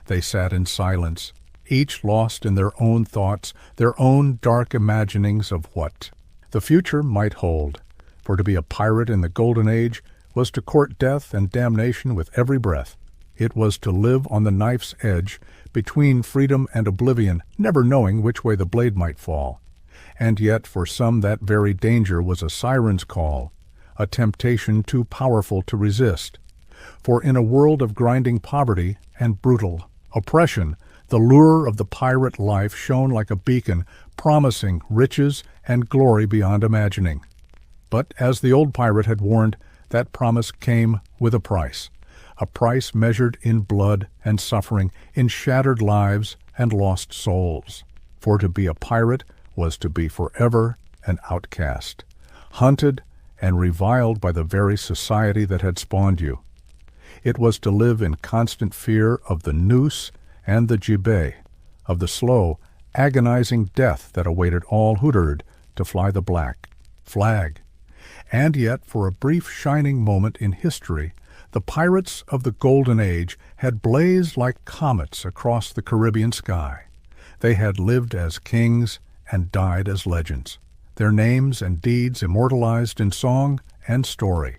They sat in silence, each lost in their own thoughts, their own dark imaginings of what the future might hold. For to be a pirate in the Golden Age was to court death and damnation with every breath. It was to live on the knife's edge, between freedom and oblivion, never knowing which way the blade might fall. And yet for some that very danger was a siren's call, a temptation too powerful to resist. For in a world of grinding poverty and brutal oppression, the lure of the pirate life shone like a beacon, promising riches and glory beyond imagining. But as the old pirate had warned, that promise came with a price measured in blood and suffering, in shattered lives and lost souls. For to be a pirate was to be forever an outcast, hunted and reviled by the very society that had spawned you. It was to live in constant fear of the noose and the gibet, of the slow, agonizing death that awaited all who dared to fly the black flag. And yet, for a brief shining moment in history, The pirates of the Golden Age had blazed like comets across the Caribbean sky. They had lived as kings and died as legends, their names and deeds immortalized in song and story.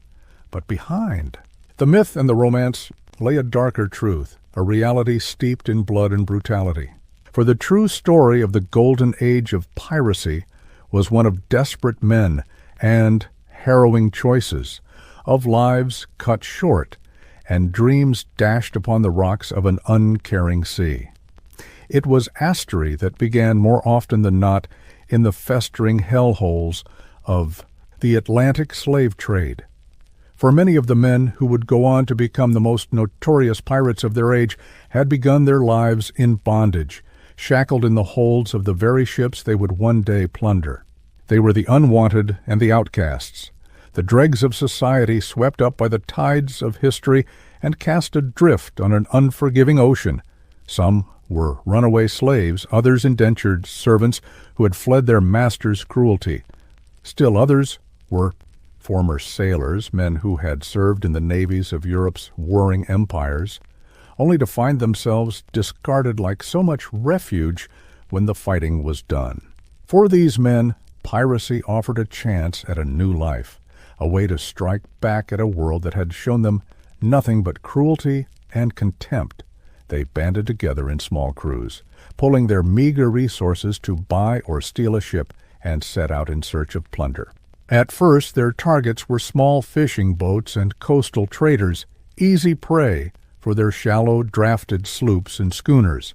But behind the myth and the romance lay a darker truth, a reality steeped in blood and brutality. For the true story of the Golden Age of piracy was one of desperate men and harrowing choices, of lives cut short and dreams dashed upon the rocks of an uncaring sea. It was astery that began more often than not in the festering hellholes of the Atlantic slave trade. For many of the men who would go on to become the most notorious pirates of their age had begun their lives in bondage, shackled in the holds of the very ships they would one day plunder. They were the unwanted and the outcasts, the dregs of society swept up by the tides of history and cast adrift on an unforgiving ocean. Some were runaway slaves, others indentured servants who had fled their master's cruelty. Still others were former sailors, men who had served in the navies of Europe's warring empires, only to find themselves discarded like so much refuge when the fighting was done. For these men, piracy offered a chance at a new life, a way to strike back at a world that had shown them nothing but cruelty and contempt. They banded together in small crews, pulling their meager resources to buy or steal a ship and set out in search of plunder. At first, their targets were small fishing boats and coastal traders, easy prey for their shallow, drafted sloops and schooners.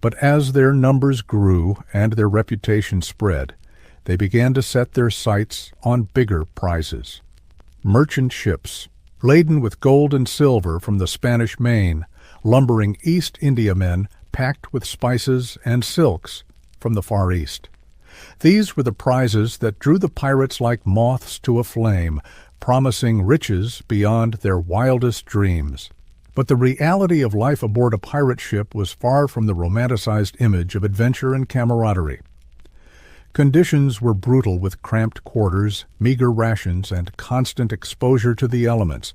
But as their numbers grew and their reputation spread, they began to set their sights on bigger prizes. Merchant ships, laden with gold and silver from the Spanish Main, lumbering East Indiamen packed with spices and silks from the Far East. These were the prizes that drew the pirates like moths to a flame, promising riches beyond their wildest dreams. But the reality of life aboard a pirate ship was far from the romanticized image of adventure and camaraderie. Conditions were brutal with cramped quarters, meager rations, and constant exposure to the elements.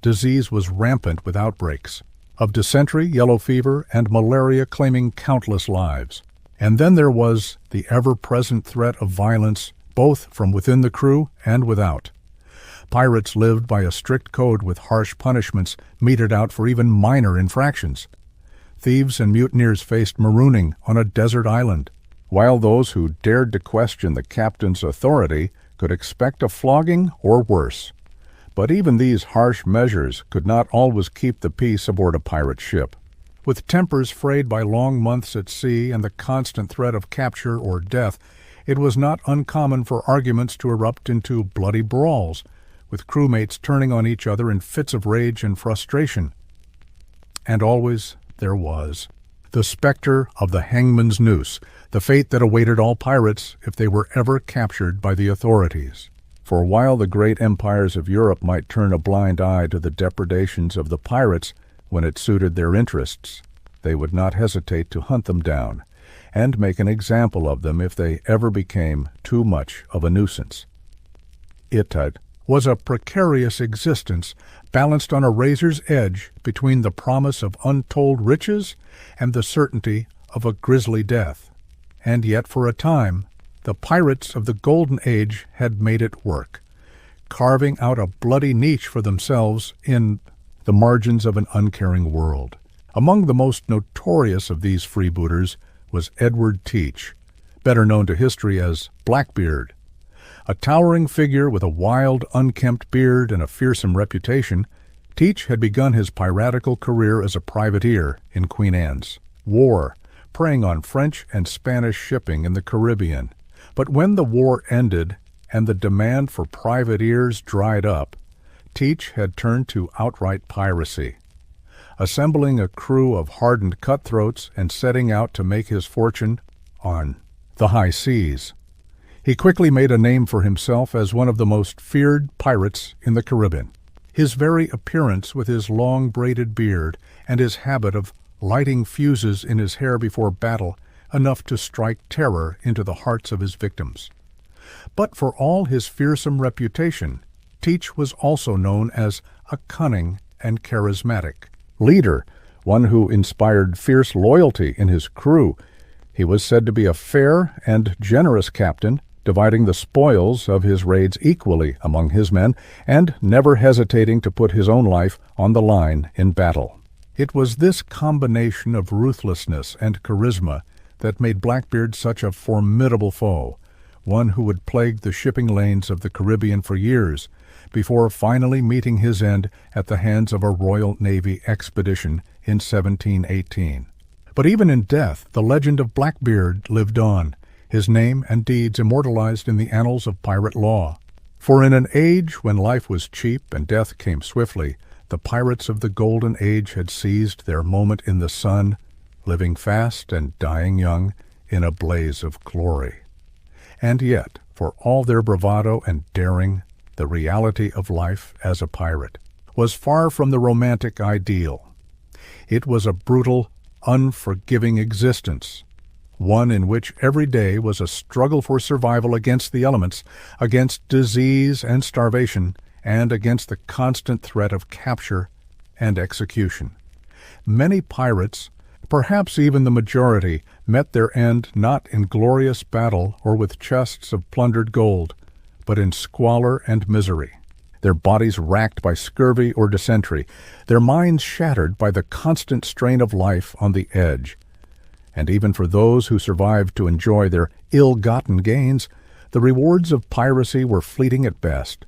Disease was rampant with outbreaks of dysentery, yellow fever, and malaria claiming countless lives. And then there was the ever-present threat of violence, both from within the crew and without. Pirates lived by a strict code with harsh punishments meted out for even minor infractions. Thieves and mutineers faced marooning on a desert island, while those who dared to question the captain's authority could expect a flogging or worse. But even these harsh measures could not always keep the peace aboard a pirate ship. With tempers frayed by long months at sea and the constant threat of capture or death, it was not uncommon for arguments to erupt into bloody brawls, with crewmates turning on each other in fits of rage and frustration. And always there was the specter of the hangman's noose, the fate that awaited all pirates if they were ever captured by the authorities. For while the great empires of Europe might turn a blind eye to the depredations of the pirates when it suited their interests, they would not hesitate to hunt them down and make an example of them if they ever became too much of a nuisance. It was a precarious existence balanced on a razor's edge between the promise of untold riches and the certainty of a grisly death. And yet for a time, the pirates of the Golden Age had made it work, carving out a bloody niche for themselves in the margins of an uncaring world. Among the most notorious of these freebooters was Edward Teach, better known to history as Blackbeard. A towering figure with a wild, unkempt beard and a fearsome reputation, Teach had begun his piratical career as a privateer in Queen Anne's War, preying on French and Spanish shipping in the Caribbean. But when the war ended and the demand for privateers dried up, Teach had turned to outright piracy, assembling a crew of hardened cutthroats and setting out to make his fortune on the high seas. He quickly made a name for himself as one of the most feared pirates in the Caribbean. His very appearance, with his long braided beard and his habit of lighting fuses in his hair before battle, enough to strike terror into the hearts of his victims. But for all his fearsome reputation, Teach was also known as a cunning and charismatic. Leader, one who inspired fierce loyalty in his crew. He was said to be a fair and generous captain, dividing the spoils of his raids equally among his men, and never hesitating to put his own life on the line in battle. It was this combination of ruthlessness and charisma that made Blackbeard such a formidable foe, one who would plague the shipping lanes of the Caribbean for years, before finally meeting his end at the hands of a Royal Navy expedition in 1718. But even in death, the legend of Blackbeard lived on, his name and deeds immortalized in the annals of pirate law. For in an age when life was cheap and death came swiftly, the pirates of the Golden Age had seized their moment in the sun, living fast and dying young in a blaze of glory. And yet, for all their bravado and daring, the reality of life as a pirate was far from the romantic ideal. It was a brutal, unforgiving existence, one in which every day was a struggle for survival against the elements, against disease and starvation, and against the constant threat of capture and execution. Many pirates, perhaps even the majority, met their end not in glorious battle or with chests of plundered gold, but in squalor and misery, their bodies racked by scurvy or dysentery, their minds shattered by the constant strain of life on the edge. And even for those who survived to enjoy their ill-gotten gains, the rewards of piracy were fleeting at best,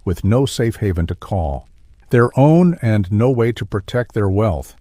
with no safe haven to call, their own and no way to protect their wealth.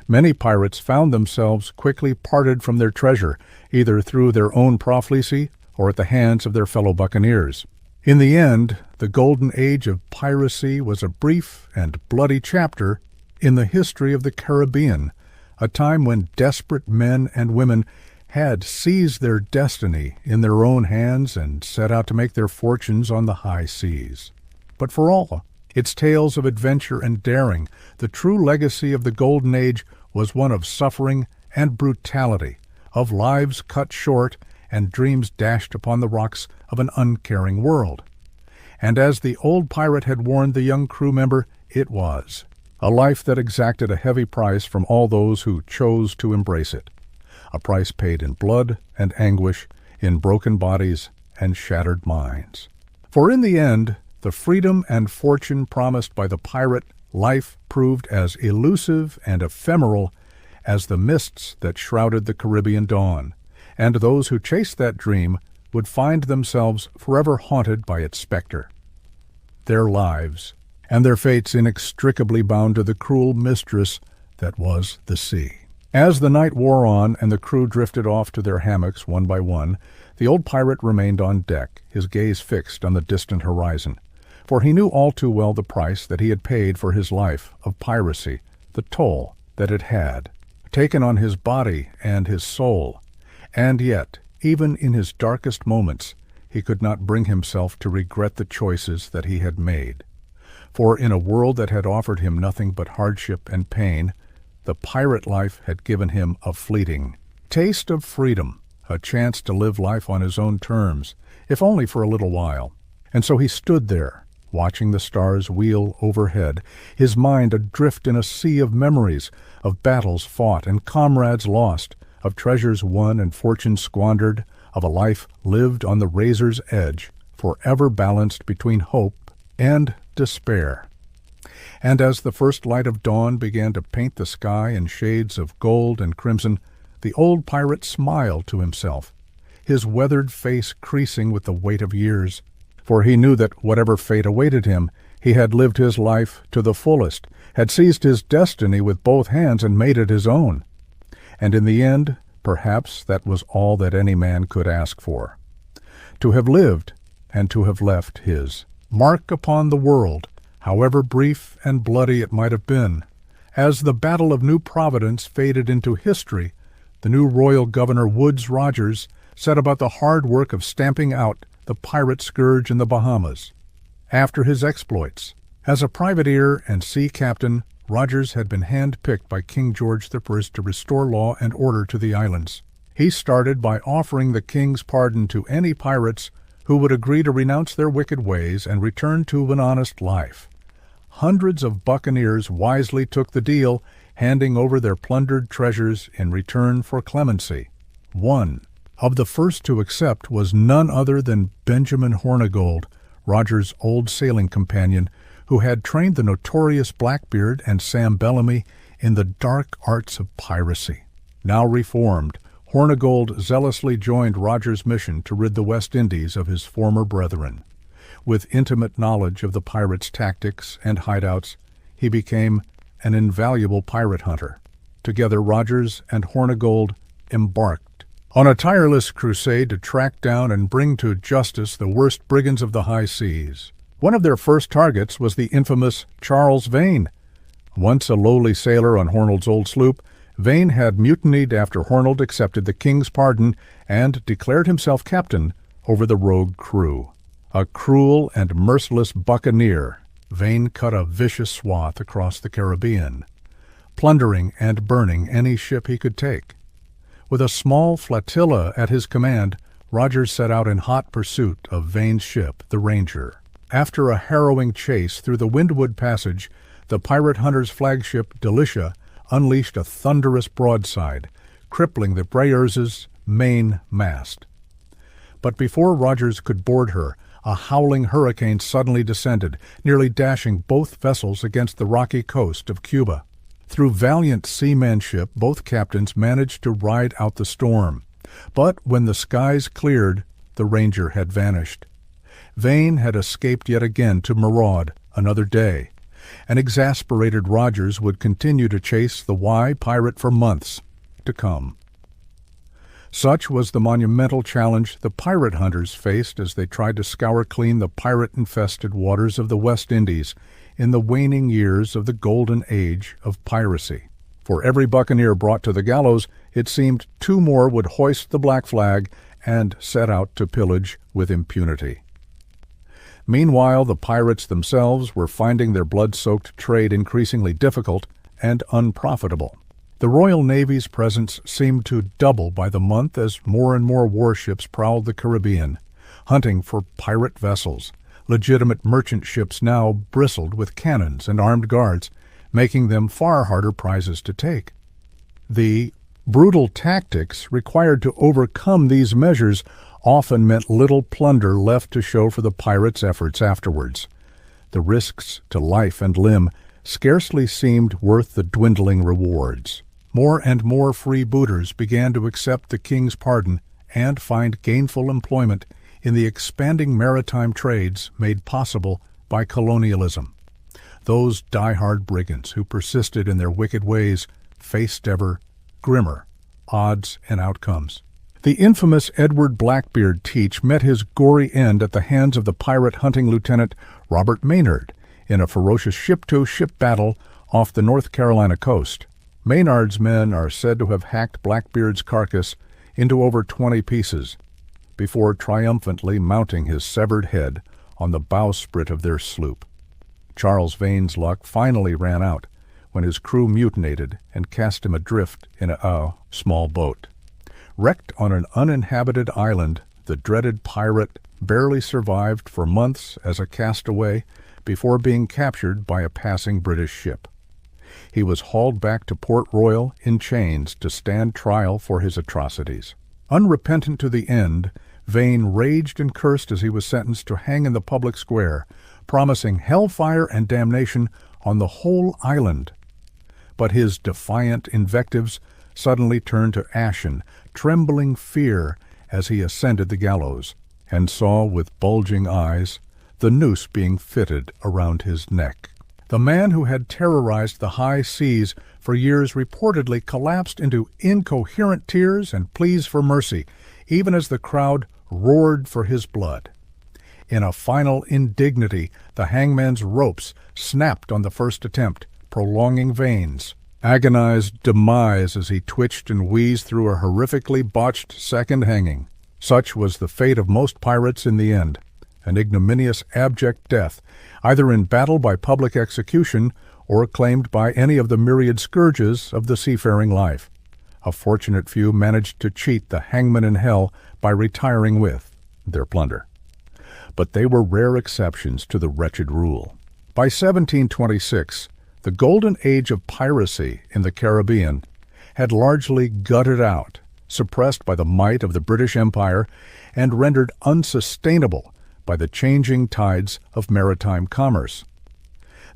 Many pirates found themselves quickly parted from their treasure, either through their own profligacy or at the hands of their fellow buccaneers. In the end, the golden age of piracy was a brief and bloody chapter in the history of the Caribbean, a time when desperate men and women had seized their destiny in their own hands and set out to make their fortunes on the high seas. But for all its tales of adventure and daring, the true legacy of the Golden Age was one of suffering and brutality, of lives cut short and dreams dashed upon the rocks of an uncaring world. And as the old pirate had warned the young crew member, it was a life that exacted a heavy price from all those who chose to embrace it, a price paid in blood and anguish, in broken bodies and shattered minds. For in the end, the freedom and fortune promised by the pirate life proved as elusive and ephemeral as the mists that shrouded the Caribbean dawn, and those who chased that dream would find themselves forever haunted by its specter. Their lives and their fates inextricably bound to the cruel mistress that was the sea. As the night wore on and the crew drifted off to their hammocks one by one, the old pirate remained on deck, his gaze fixed on the distant horizon, for he knew all too well the price that he had paid for his life of piracy, the toll that it had taken on his body and his soul. And yet, even in his darkest moments, he could not bring himself to regret the choices that he had made. For in a world that had offered him nothing but hardship and pain, the pirate life had given him a fleeting taste of freedom, a chance to live life on his own terms, if only for a little while. And so he stood there, watching the stars wheel overhead, his mind adrift in a sea of memories, of battles fought and comrades lost, of treasures won and fortune squandered, of a life lived on the razor's edge, forever balanced between hope and despair. And as the first light of dawn began to paint the sky in shades of gold and crimson, the old pirate smiled to himself, his weathered face creasing with the weight of years, for he knew that whatever fate awaited him, he had lived his life to the fullest, had seized his destiny with both hands and made it his own. And in the end, perhaps that was all that any man could ask for. To have lived and to have left his mark upon the world, however brief and bloody it might have been. As the Battle of New Providence faded into history, the new Royal Governor Woodes Rogers set about the hard work of stamping out the pirate scourge in the Bahamas. After his exploits, as a privateer and sea captain, Rogers had been hand-picked by King George I to restore law and order to the islands. He started by offering the king's pardon to any pirates who would agree to renounce their wicked ways and return to an honest life. hundreds of buccaneers wisely took the deal, handing over their plundered treasures in return for clemency. One of the first to accept was none other than Benjamin Hornigold, Roger's old sailing companion, who had trained the notorious Blackbeard and Sam Bellamy in the dark arts of piracy. Now reformed, Hornigold zealously joined Roger's mission to rid the West Indies of his former brethren. With intimate knowledge of the pirates' tactics and hideouts, he became an invaluable pirate hunter. Together, Rogers and Hornigold embarked on a tireless crusade to track down and bring to justice the worst brigands of the high seas. One of their first targets was the infamous Charles Vane. Once a lowly sailor on Hornold's old sloop, Vane had mutinied after Hornold accepted the king's pardon and declared himself captain over the rogue crew. A cruel and merciless buccaneer, Vane cut a vicious swath across the Caribbean, plundering and burning any ship he could take. With a small flotilla at his command, Rogers set out in hot pursuit of Vane's ship, the Ranger. After a harrowing chase through the Windward Passage, the pirate hunter's flagship, Delicia, unleashed a thunderous broadside, crippling the Breyers's main mast. But before Rogers could board her, a howling hurricane suddenly descended, nearly dashing both vessels against the rocky coast of Cuba. Through valiant seamanship, both captains managed to ride out the storm. But when the skies cleared, the Ranger had vanished. Vane had escaped yet again to maraud another day, and exasperated Rogers would continue to chase the pirate for months to come. Such was the monumental challenge the pirate hunters faced as they tried to scour clean the pirate-infested waters of the West Indies in the waning years of the golden age of piracy. For every buccaneer brought to the gallows, it seemed 2 more would hoist the black flag and set out to pillage with impunity. Meanwhile, the pirates themselves were finding their blood-soaked trade increasingly difficult and unprofitable. The Royal Navy's presence seemed to double by the month as more and more warships prowled the Caribbean, hunting for pirate vessels. Legitimate merchant ships now bristled with cannons and armed guards, making them far harder prizes to take. The brutal tactics required to overcome these measures often meant little plunder left to show for the pirates' efforts afterwards. The risks to life and limb scarcely seemed worth the dwindling rewards. More and more freebooters began to accept the king's pardon and find gainful employment in the expanding maritime trades made possible by colonialism. Those die-hard brigands who persisted in their wicked ways faced ever grimmer odds and outcomes. The infamous Edward Blackbeard Teach met his gory end at the hands of the pirate hunting lieutenant Robert Maynard in a ferocious ship-to-ship battle off the North Carolina coast. Maynard's men are said to have hacked Blackbeard's carcass into over 20 pieces before triumphantly mounting his severed head on the bowsprit of their sloop. Charles Vane's luck finally ran out when his crew mutinied and cast him adrift in a small boat. Wrecked on an uninhabited island, the dreaded pirate barely survived for months as a castaway before being captured by a passing British ship. He was hauled back to Port Royal in chains to stand trial for his atrocities. Unrepentant to the end, Vane raged and cursed as he was sentenced to hang in the public square, promising hellfire and damnation on the whole island. But his defiant invectives suddenly turned to ashen, trembling fear as he ascended the gallows, and saw with bulging eyes the noose being fitted around his neck. The man who had terrorized the high seas for years reportedly collapsed into incoherent tears and pleas for mercy, even as the crowd roared for his blood. In a final indignity, the hangman's ropes snapped on the first attempt, prolonging Vane's agonized demise as he twitched and wheezed through a horrifically botched second hanging. Such was the fate of most pirates in the end, an ignominious abject death, either in battle by public execution or claimed by any of the myriad scourges of the seafaring life. A fortunate few managed to cheat the hangman in hell by retiring with their plunder. But they were rare exceptions to the wretched rule. By 1726, the golden age of piracy in the Caribbean had largely gutted out, suppressed by the might of the British Empire, and rendered unsustainable by the changing tides of maritime commerce.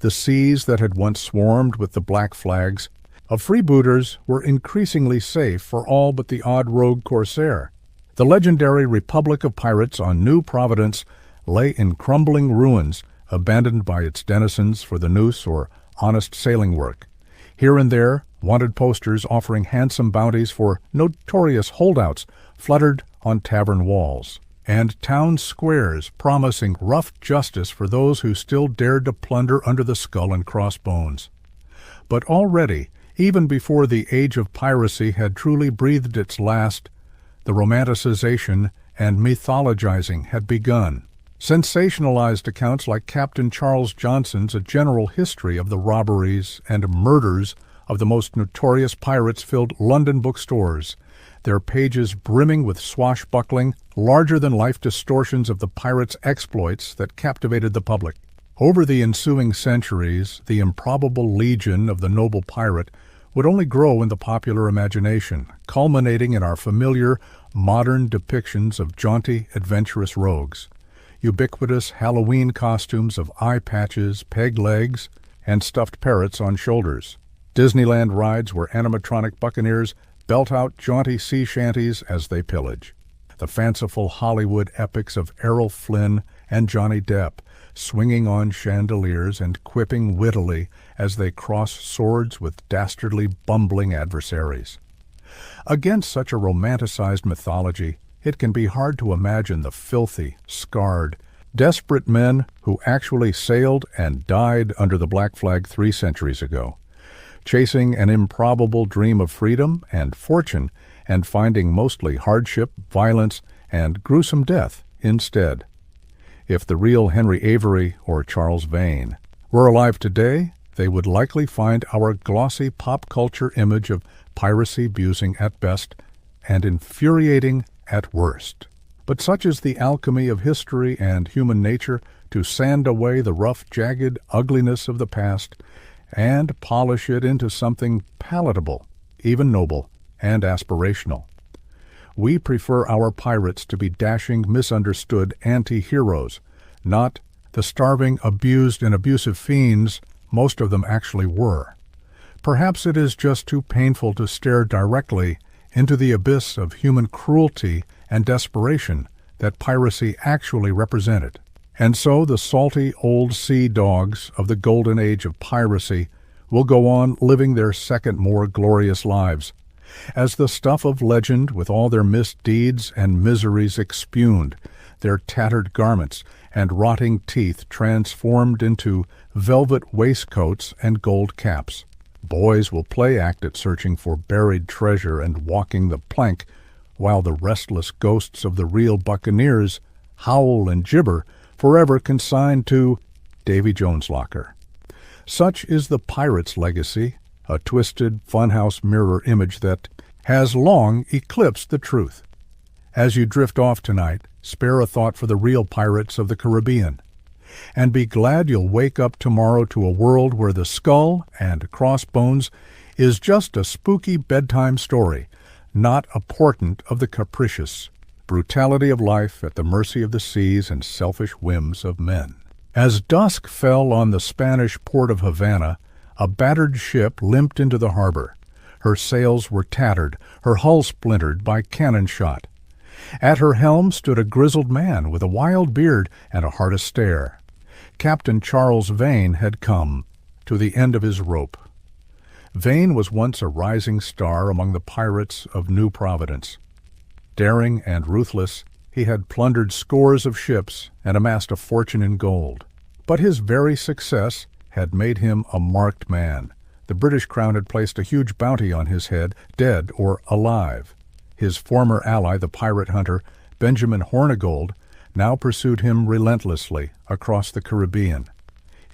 The seas that had once swarmed with the black flags of freebooters were increasingly safe for all but the odd rogue corsair. The legendary Republic of Pirates on New Providence lay in crumbling ruins, abandoned by its denizens for the noose or honest sailing work. Here and there, wanted posters offering handsome bounties for notorious holdouts fluttered on tavern walls, and town squares promising rough justice for those who still dared to plunder under the skull and crossbones. But already, even before the age of piracy had truly breathed its last, the romanticization and mythologizing had begun. Sensationalized accounts like Captain Charles Johnson's A General History of the Robberies and Murders of the most notorious pirates filled London bookstores, their pages brimming with swashbuckling, larger-than-life distortions of the pirates' exploits that captivated the public. Over the ensuing centuries, the improbable legion of the noble pirate would only grow in the popular imagination, culminating in our familiar, modern depictions of jaunty, adventurous rogues. Ubiquitous Halloween costumes of eye patches, peg legs, and stuffed parrots on shoulders. Disneyland rides where animatronic buccaneers belt out jaunty sea shanties as they pillage. The fanciful Hollywood epics of Errol Flynn and Johnny Depp, swinging on chandeliers and quipping wittily as they cross swords with dastardly, bumbling adversaries. Against such a romanticized mythology, it can be hard to imagine the filthy, scarred, desperate men who actually sailed and died under the Black Flag 3 centuries ago, chasing an improbable dream of freedom and fortune and finding mostly hardship, violence, and gruesome death instead. If the real Henry Avery or Charles Vane were alive today, they would likely find our glossy pop culture image of piracy abusing at best and infuriating at worst. But such is the alchemy of history and human nature to sand away the rough, jagged ugliness of the past and polish it into something palatable, even noble, and aspirational. We prefer our pirates to be dashing, misunderstood anti-heroes, not the starving, abused, and abusive fiends most of them actually were. Perhaps it is just too painful to stare directly into the abyss of human cruelty and desperation that piracy actually represented. And so the salty old sea dogs of the golden age of piracy will go on living their second more glorious lives, as the stuff of legend with all their misdeeds and miseries expugned, their tattered garments and rotting teeth transformed into velvet waistcoats and gold caps. Boys will play act at searching for buried treasure and walking the plank, while the restless ghosts of the real buccaneers howl and gibber, forever consigned to Davy Jones' locker. Such is the pirate's legacy, a twisted funhouse mirror image that has long eclipsed the truth. As you drift off tonight, spare a thought for the real pirates of the Caribbean, and be glad you'll wake up tomorrow to a world where the skull and crossbones is just a spooky bedtime story, not a portent of the capricious brutality of life at the mercy of the seas and selfish whims of men. As dusk fell on the Spanish port of Havana, a battered ship limped into the harbor. Her sails were tattered, her hull splintered by cannon shot. At her helm stood a grizzled man with a wild beard and a hard stare. Captain Charles Vane had come to the end of his rope. Vane was once a rising star among the pirates of New Providence. Daring and ruthless, he had plundered scores of ships and amassed a fortune in gold. But his very success had made him a marked man. The British Crown had placed a huge bounty on his head, dead or alive. His former ally, the pirate hunter, Benjamin Hornigold, now pursued him relentlessly across the Caribbean.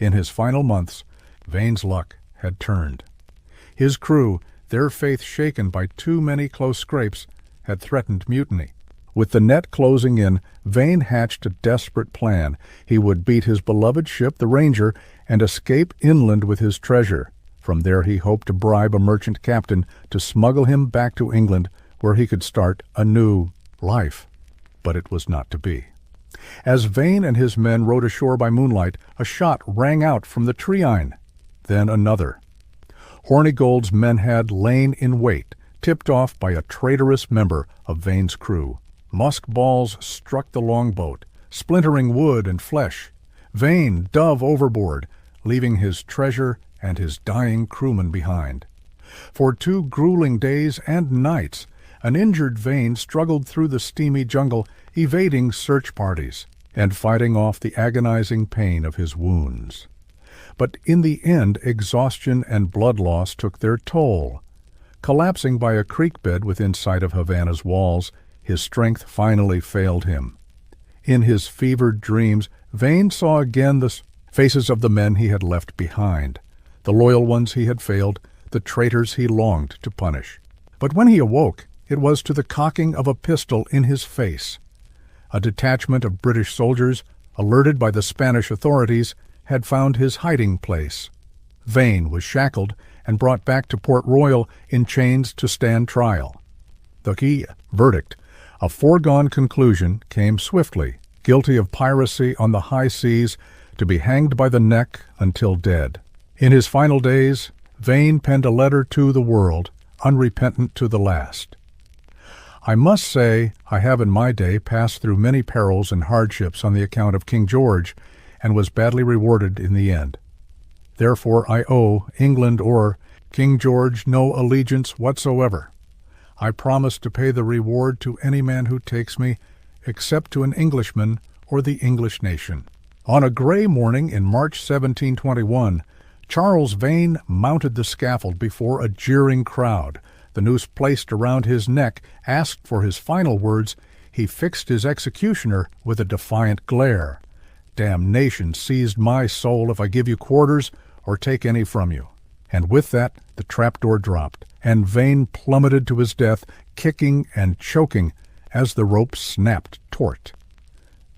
In his final months, Vane's luck had turned. His crew, their faith shaken by too many close scrapes, had threatened mutiny. With the net closing in, Vane hatched a desperate plan. He would beat his beloved ship, the Ranger, and escape inland with his treasure. From there he hoped to bribe a merchant captain to smuggle him back to England, where he could start a new life. But it was not to be. As Vane and his men rowed ashore by moonlight, a shot rang out from the Treine. Then another. Hornigold's men had lain in wait, tipped off by a traitorous member of Vane's crew. Musk balls struck the longboat, splintering wood and flesh. Vane dove overboard, leaving his treasure and his dying crewmen behind. For 2 grueling days and nights, an injured Vane struggled through the steamy jungle, evading search parties and fighting off the agonizing pain of his wounds. But in the end, exhaustion and blood loss took their toll. Collapsing by a creek bed within sight of Havana's walls, his strength finally failed him. In his fevered dreams, Vane saw again the faces of the men he had left behind, the loyal ones he had failed, the traitors he longed to punish. But when he awoke, it was to the cocking of a pistol in his face. A detachment of British soldiers, alerted by the Spanish authorities, had found his hiding place. Vane was shackled and brought back to Port Royal in chains to stand trial. The key verdict, a foregone conclusion, came swiftly: guilty of piracy on the high seas, to be hanged by the neck until dead. In his final days, Vane penned a letter to the world, unrepentant to the last. I must say I have in my day passed through many perils and hardships on the account of King George, and was badly rewarded in the end. Therefore I owe England or King George no allegiance whatsoever. I promise to pay the reward to any man who takes me, except to an Englishman or the English nation. On a gray morning in March 1721, Charles Vane mounted the scaffold before a jeering crowd. The noose placed around his neck asked for his final words. He fixed his executioner with a defiant glare. "Damnation seized my soul if I give you quarters or take any from you." And with that the trapdoor dropped, and Vane plummeted to his death, kicking and choking as the rope snapped taut.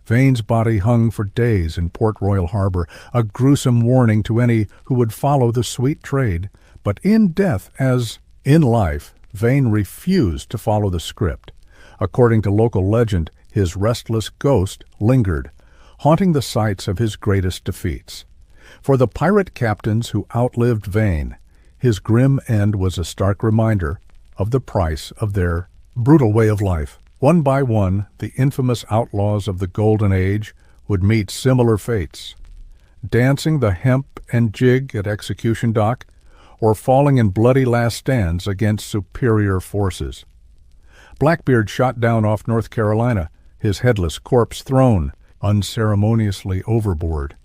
Vane's body hung for days in Port Royal Harbor, a gruesome warning to any who would follow the sweet trade. But in death, as in life, Vane refused to follow the script. According to local legend, his restless ghost lingered, haunting the sites of his greatest defeats. For the pirate captains who outlived Vane, his grim end was a stark reminder of the price of their brutal way of life. One by one, the infamous outlaws of the Golden Age would meet similar fates, dancing the hemp and jig at execution dock, or falling in bloody last stands against superior forces. Blackbeard shot down off North Carolina, his headless corpse thrown unceremoniously overboard.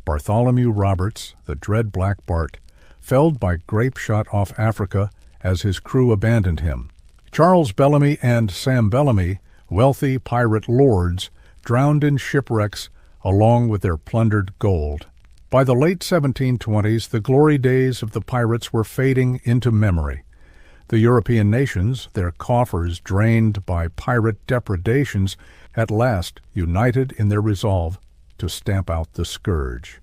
Bartholomew Roberts, the dread Black Bart, felled by grape shot off Africa as his crew abandoned him. Charles Bellamy and Sam Bellamy, wealthy pirate lords, drowned in shipwrecks along with their plundered gold. By the late 1720s, the glory days of the pirates were fading into memory. The European nations, their coffers drained by pirate depredations, at last united in their resolve to stamp out the scourge.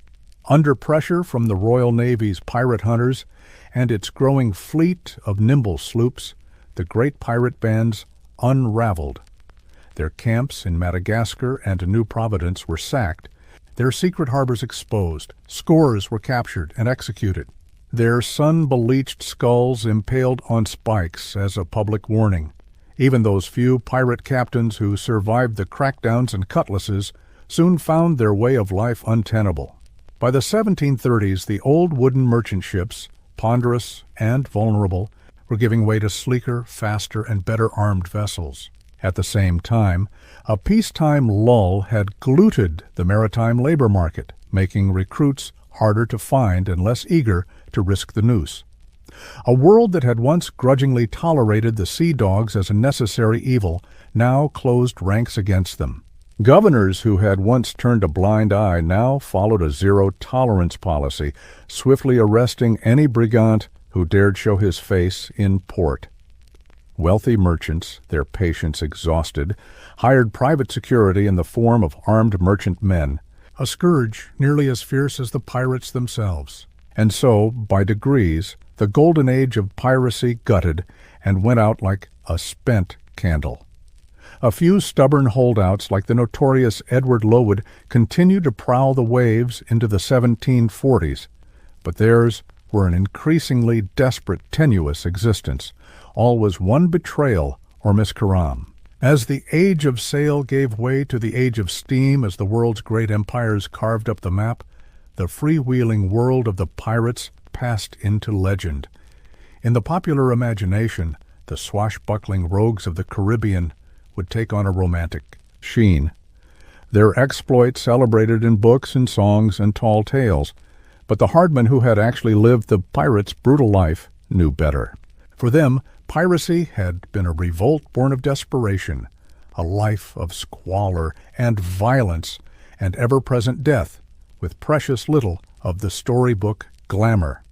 Under pressure from the Royal Navy's pirate hunters and its growing fleet of nimble sloops, the great pirate bands unraveled. Their camps in Madagascar and New Providence were sacked, their secret harbors exposed, scores were captured and executed, their sun-bleached skulls impaled on spikes as a public warning. Even those few pirate captains who survived the crackdowns and cutlasses soon found their way of life untenable. By the 1730s, the old wooden merchant ships, ponderous and vulnerable, were giving way to sleeker, faster, and better armed vessels. At the same time, a peacetime lull had gluted the maritime labor market, making recruits harder to find and less eager to risk the noose. A world that had once grudgingly tolerated the sea dogs as a necessary evil now closed ranks against them. Governors who had once turned a blind eye now followed a zero-tolerance policy, swiftly arresting any brigand who dared show his face in port. Wealthy merchants, their patience exhausted, hired private security in the form of armed merchant men, a scourge nearly as fierce as the pirates themselves. And so, by degrees, the golden age of piracy gutted and went out like a spent candle. A few stubborn holdouts like the notorious Edward Lowood continued to prowl the waves into the 1740s, but theirs were an increasingly desperate, tenuous existence, always one betrayal or miscaram. As the age of sail gave way to the age of steam as the world's great empires carved up the map, the freewheeling world of the pirates passed into legend. In the popular imagination, the swashbuckling rogues of the Caribbean would take on a romantic sheen. Their exploits celebrated in books and songs and tall tales, but the hardmen who had actually lived the pirates' brutal life knew better. For them, piracy had been a revolt born of desperation, a life of squalor and violence and ever-present death, with precious little of the storybook glamour.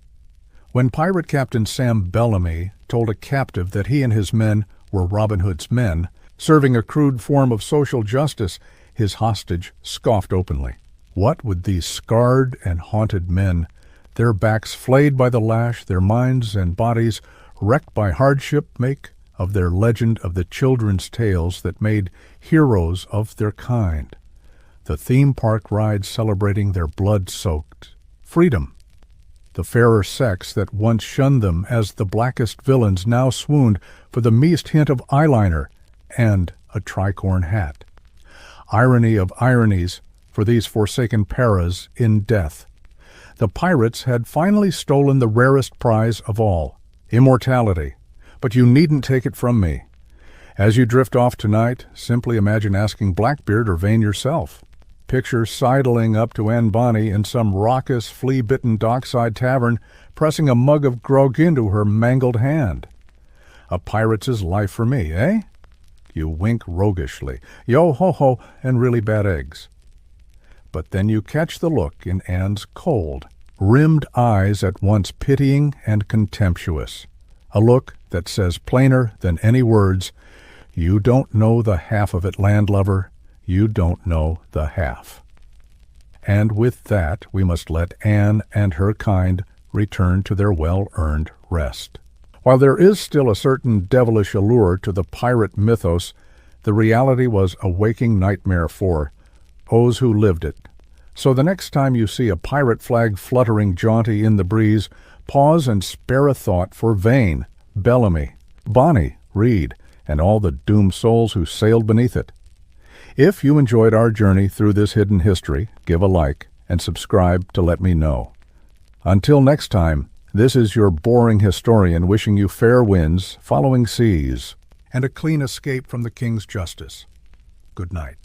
When pirate captain Sam Bellamy told a captive that he and his men were Robin Hood's men, serving a crude form of social justice, his hostage scoffed openly. What would these scarred and haunted men, their backs flayed by the lash, their minds and bodies wrecked by hardship, make of their legend of the children's tales that made heroes of their kind? The theme park rides celebrating their blood-soaked freedom. The fairer sex that once shunned them as the blackest villains now swooned for the meest hint of eyeliner and a tricorn hat. Irony of ironies for these forsaken paras in death. The pirates had finally stolen the rarest prize of all, immortality. But you needn't take it from me. As you drift off tonight, simply imagine asking Blackbeard or Vane yourself. Picture sidling up to Bonny in some raucous, flea-bitten dockside tavern, pressing a mug of grog into her mangled hand. A pirate's life for me, eh? You wink roguishly, yo-ho-ho, and really bad eggs. But then you catch the look in Anne's cold, rimmed eyes at once pitying and contemptuous. A look that says plainer than any words, "You don't know the half of it, landlubber. You don't know the half." And with that we must let Anne and her kind return to their well-earned rest. While there is still a certain devilish allure to the pirate mythos, the reality was a waking nightmare for those who lived it. So the next time you see a pirate flag fluttering jaunty in the breeze, pause and spare a thought for Vane, Bellamy, Bonny, Reed, and all the doomed souls who sailed beneath it. If you enjoyed our journey through this hidden history, give a like and subscribe to let me know. Until next time, this is your boring historian wishing you fair winds, following seas, and a clean escape from the king's justice. Good night.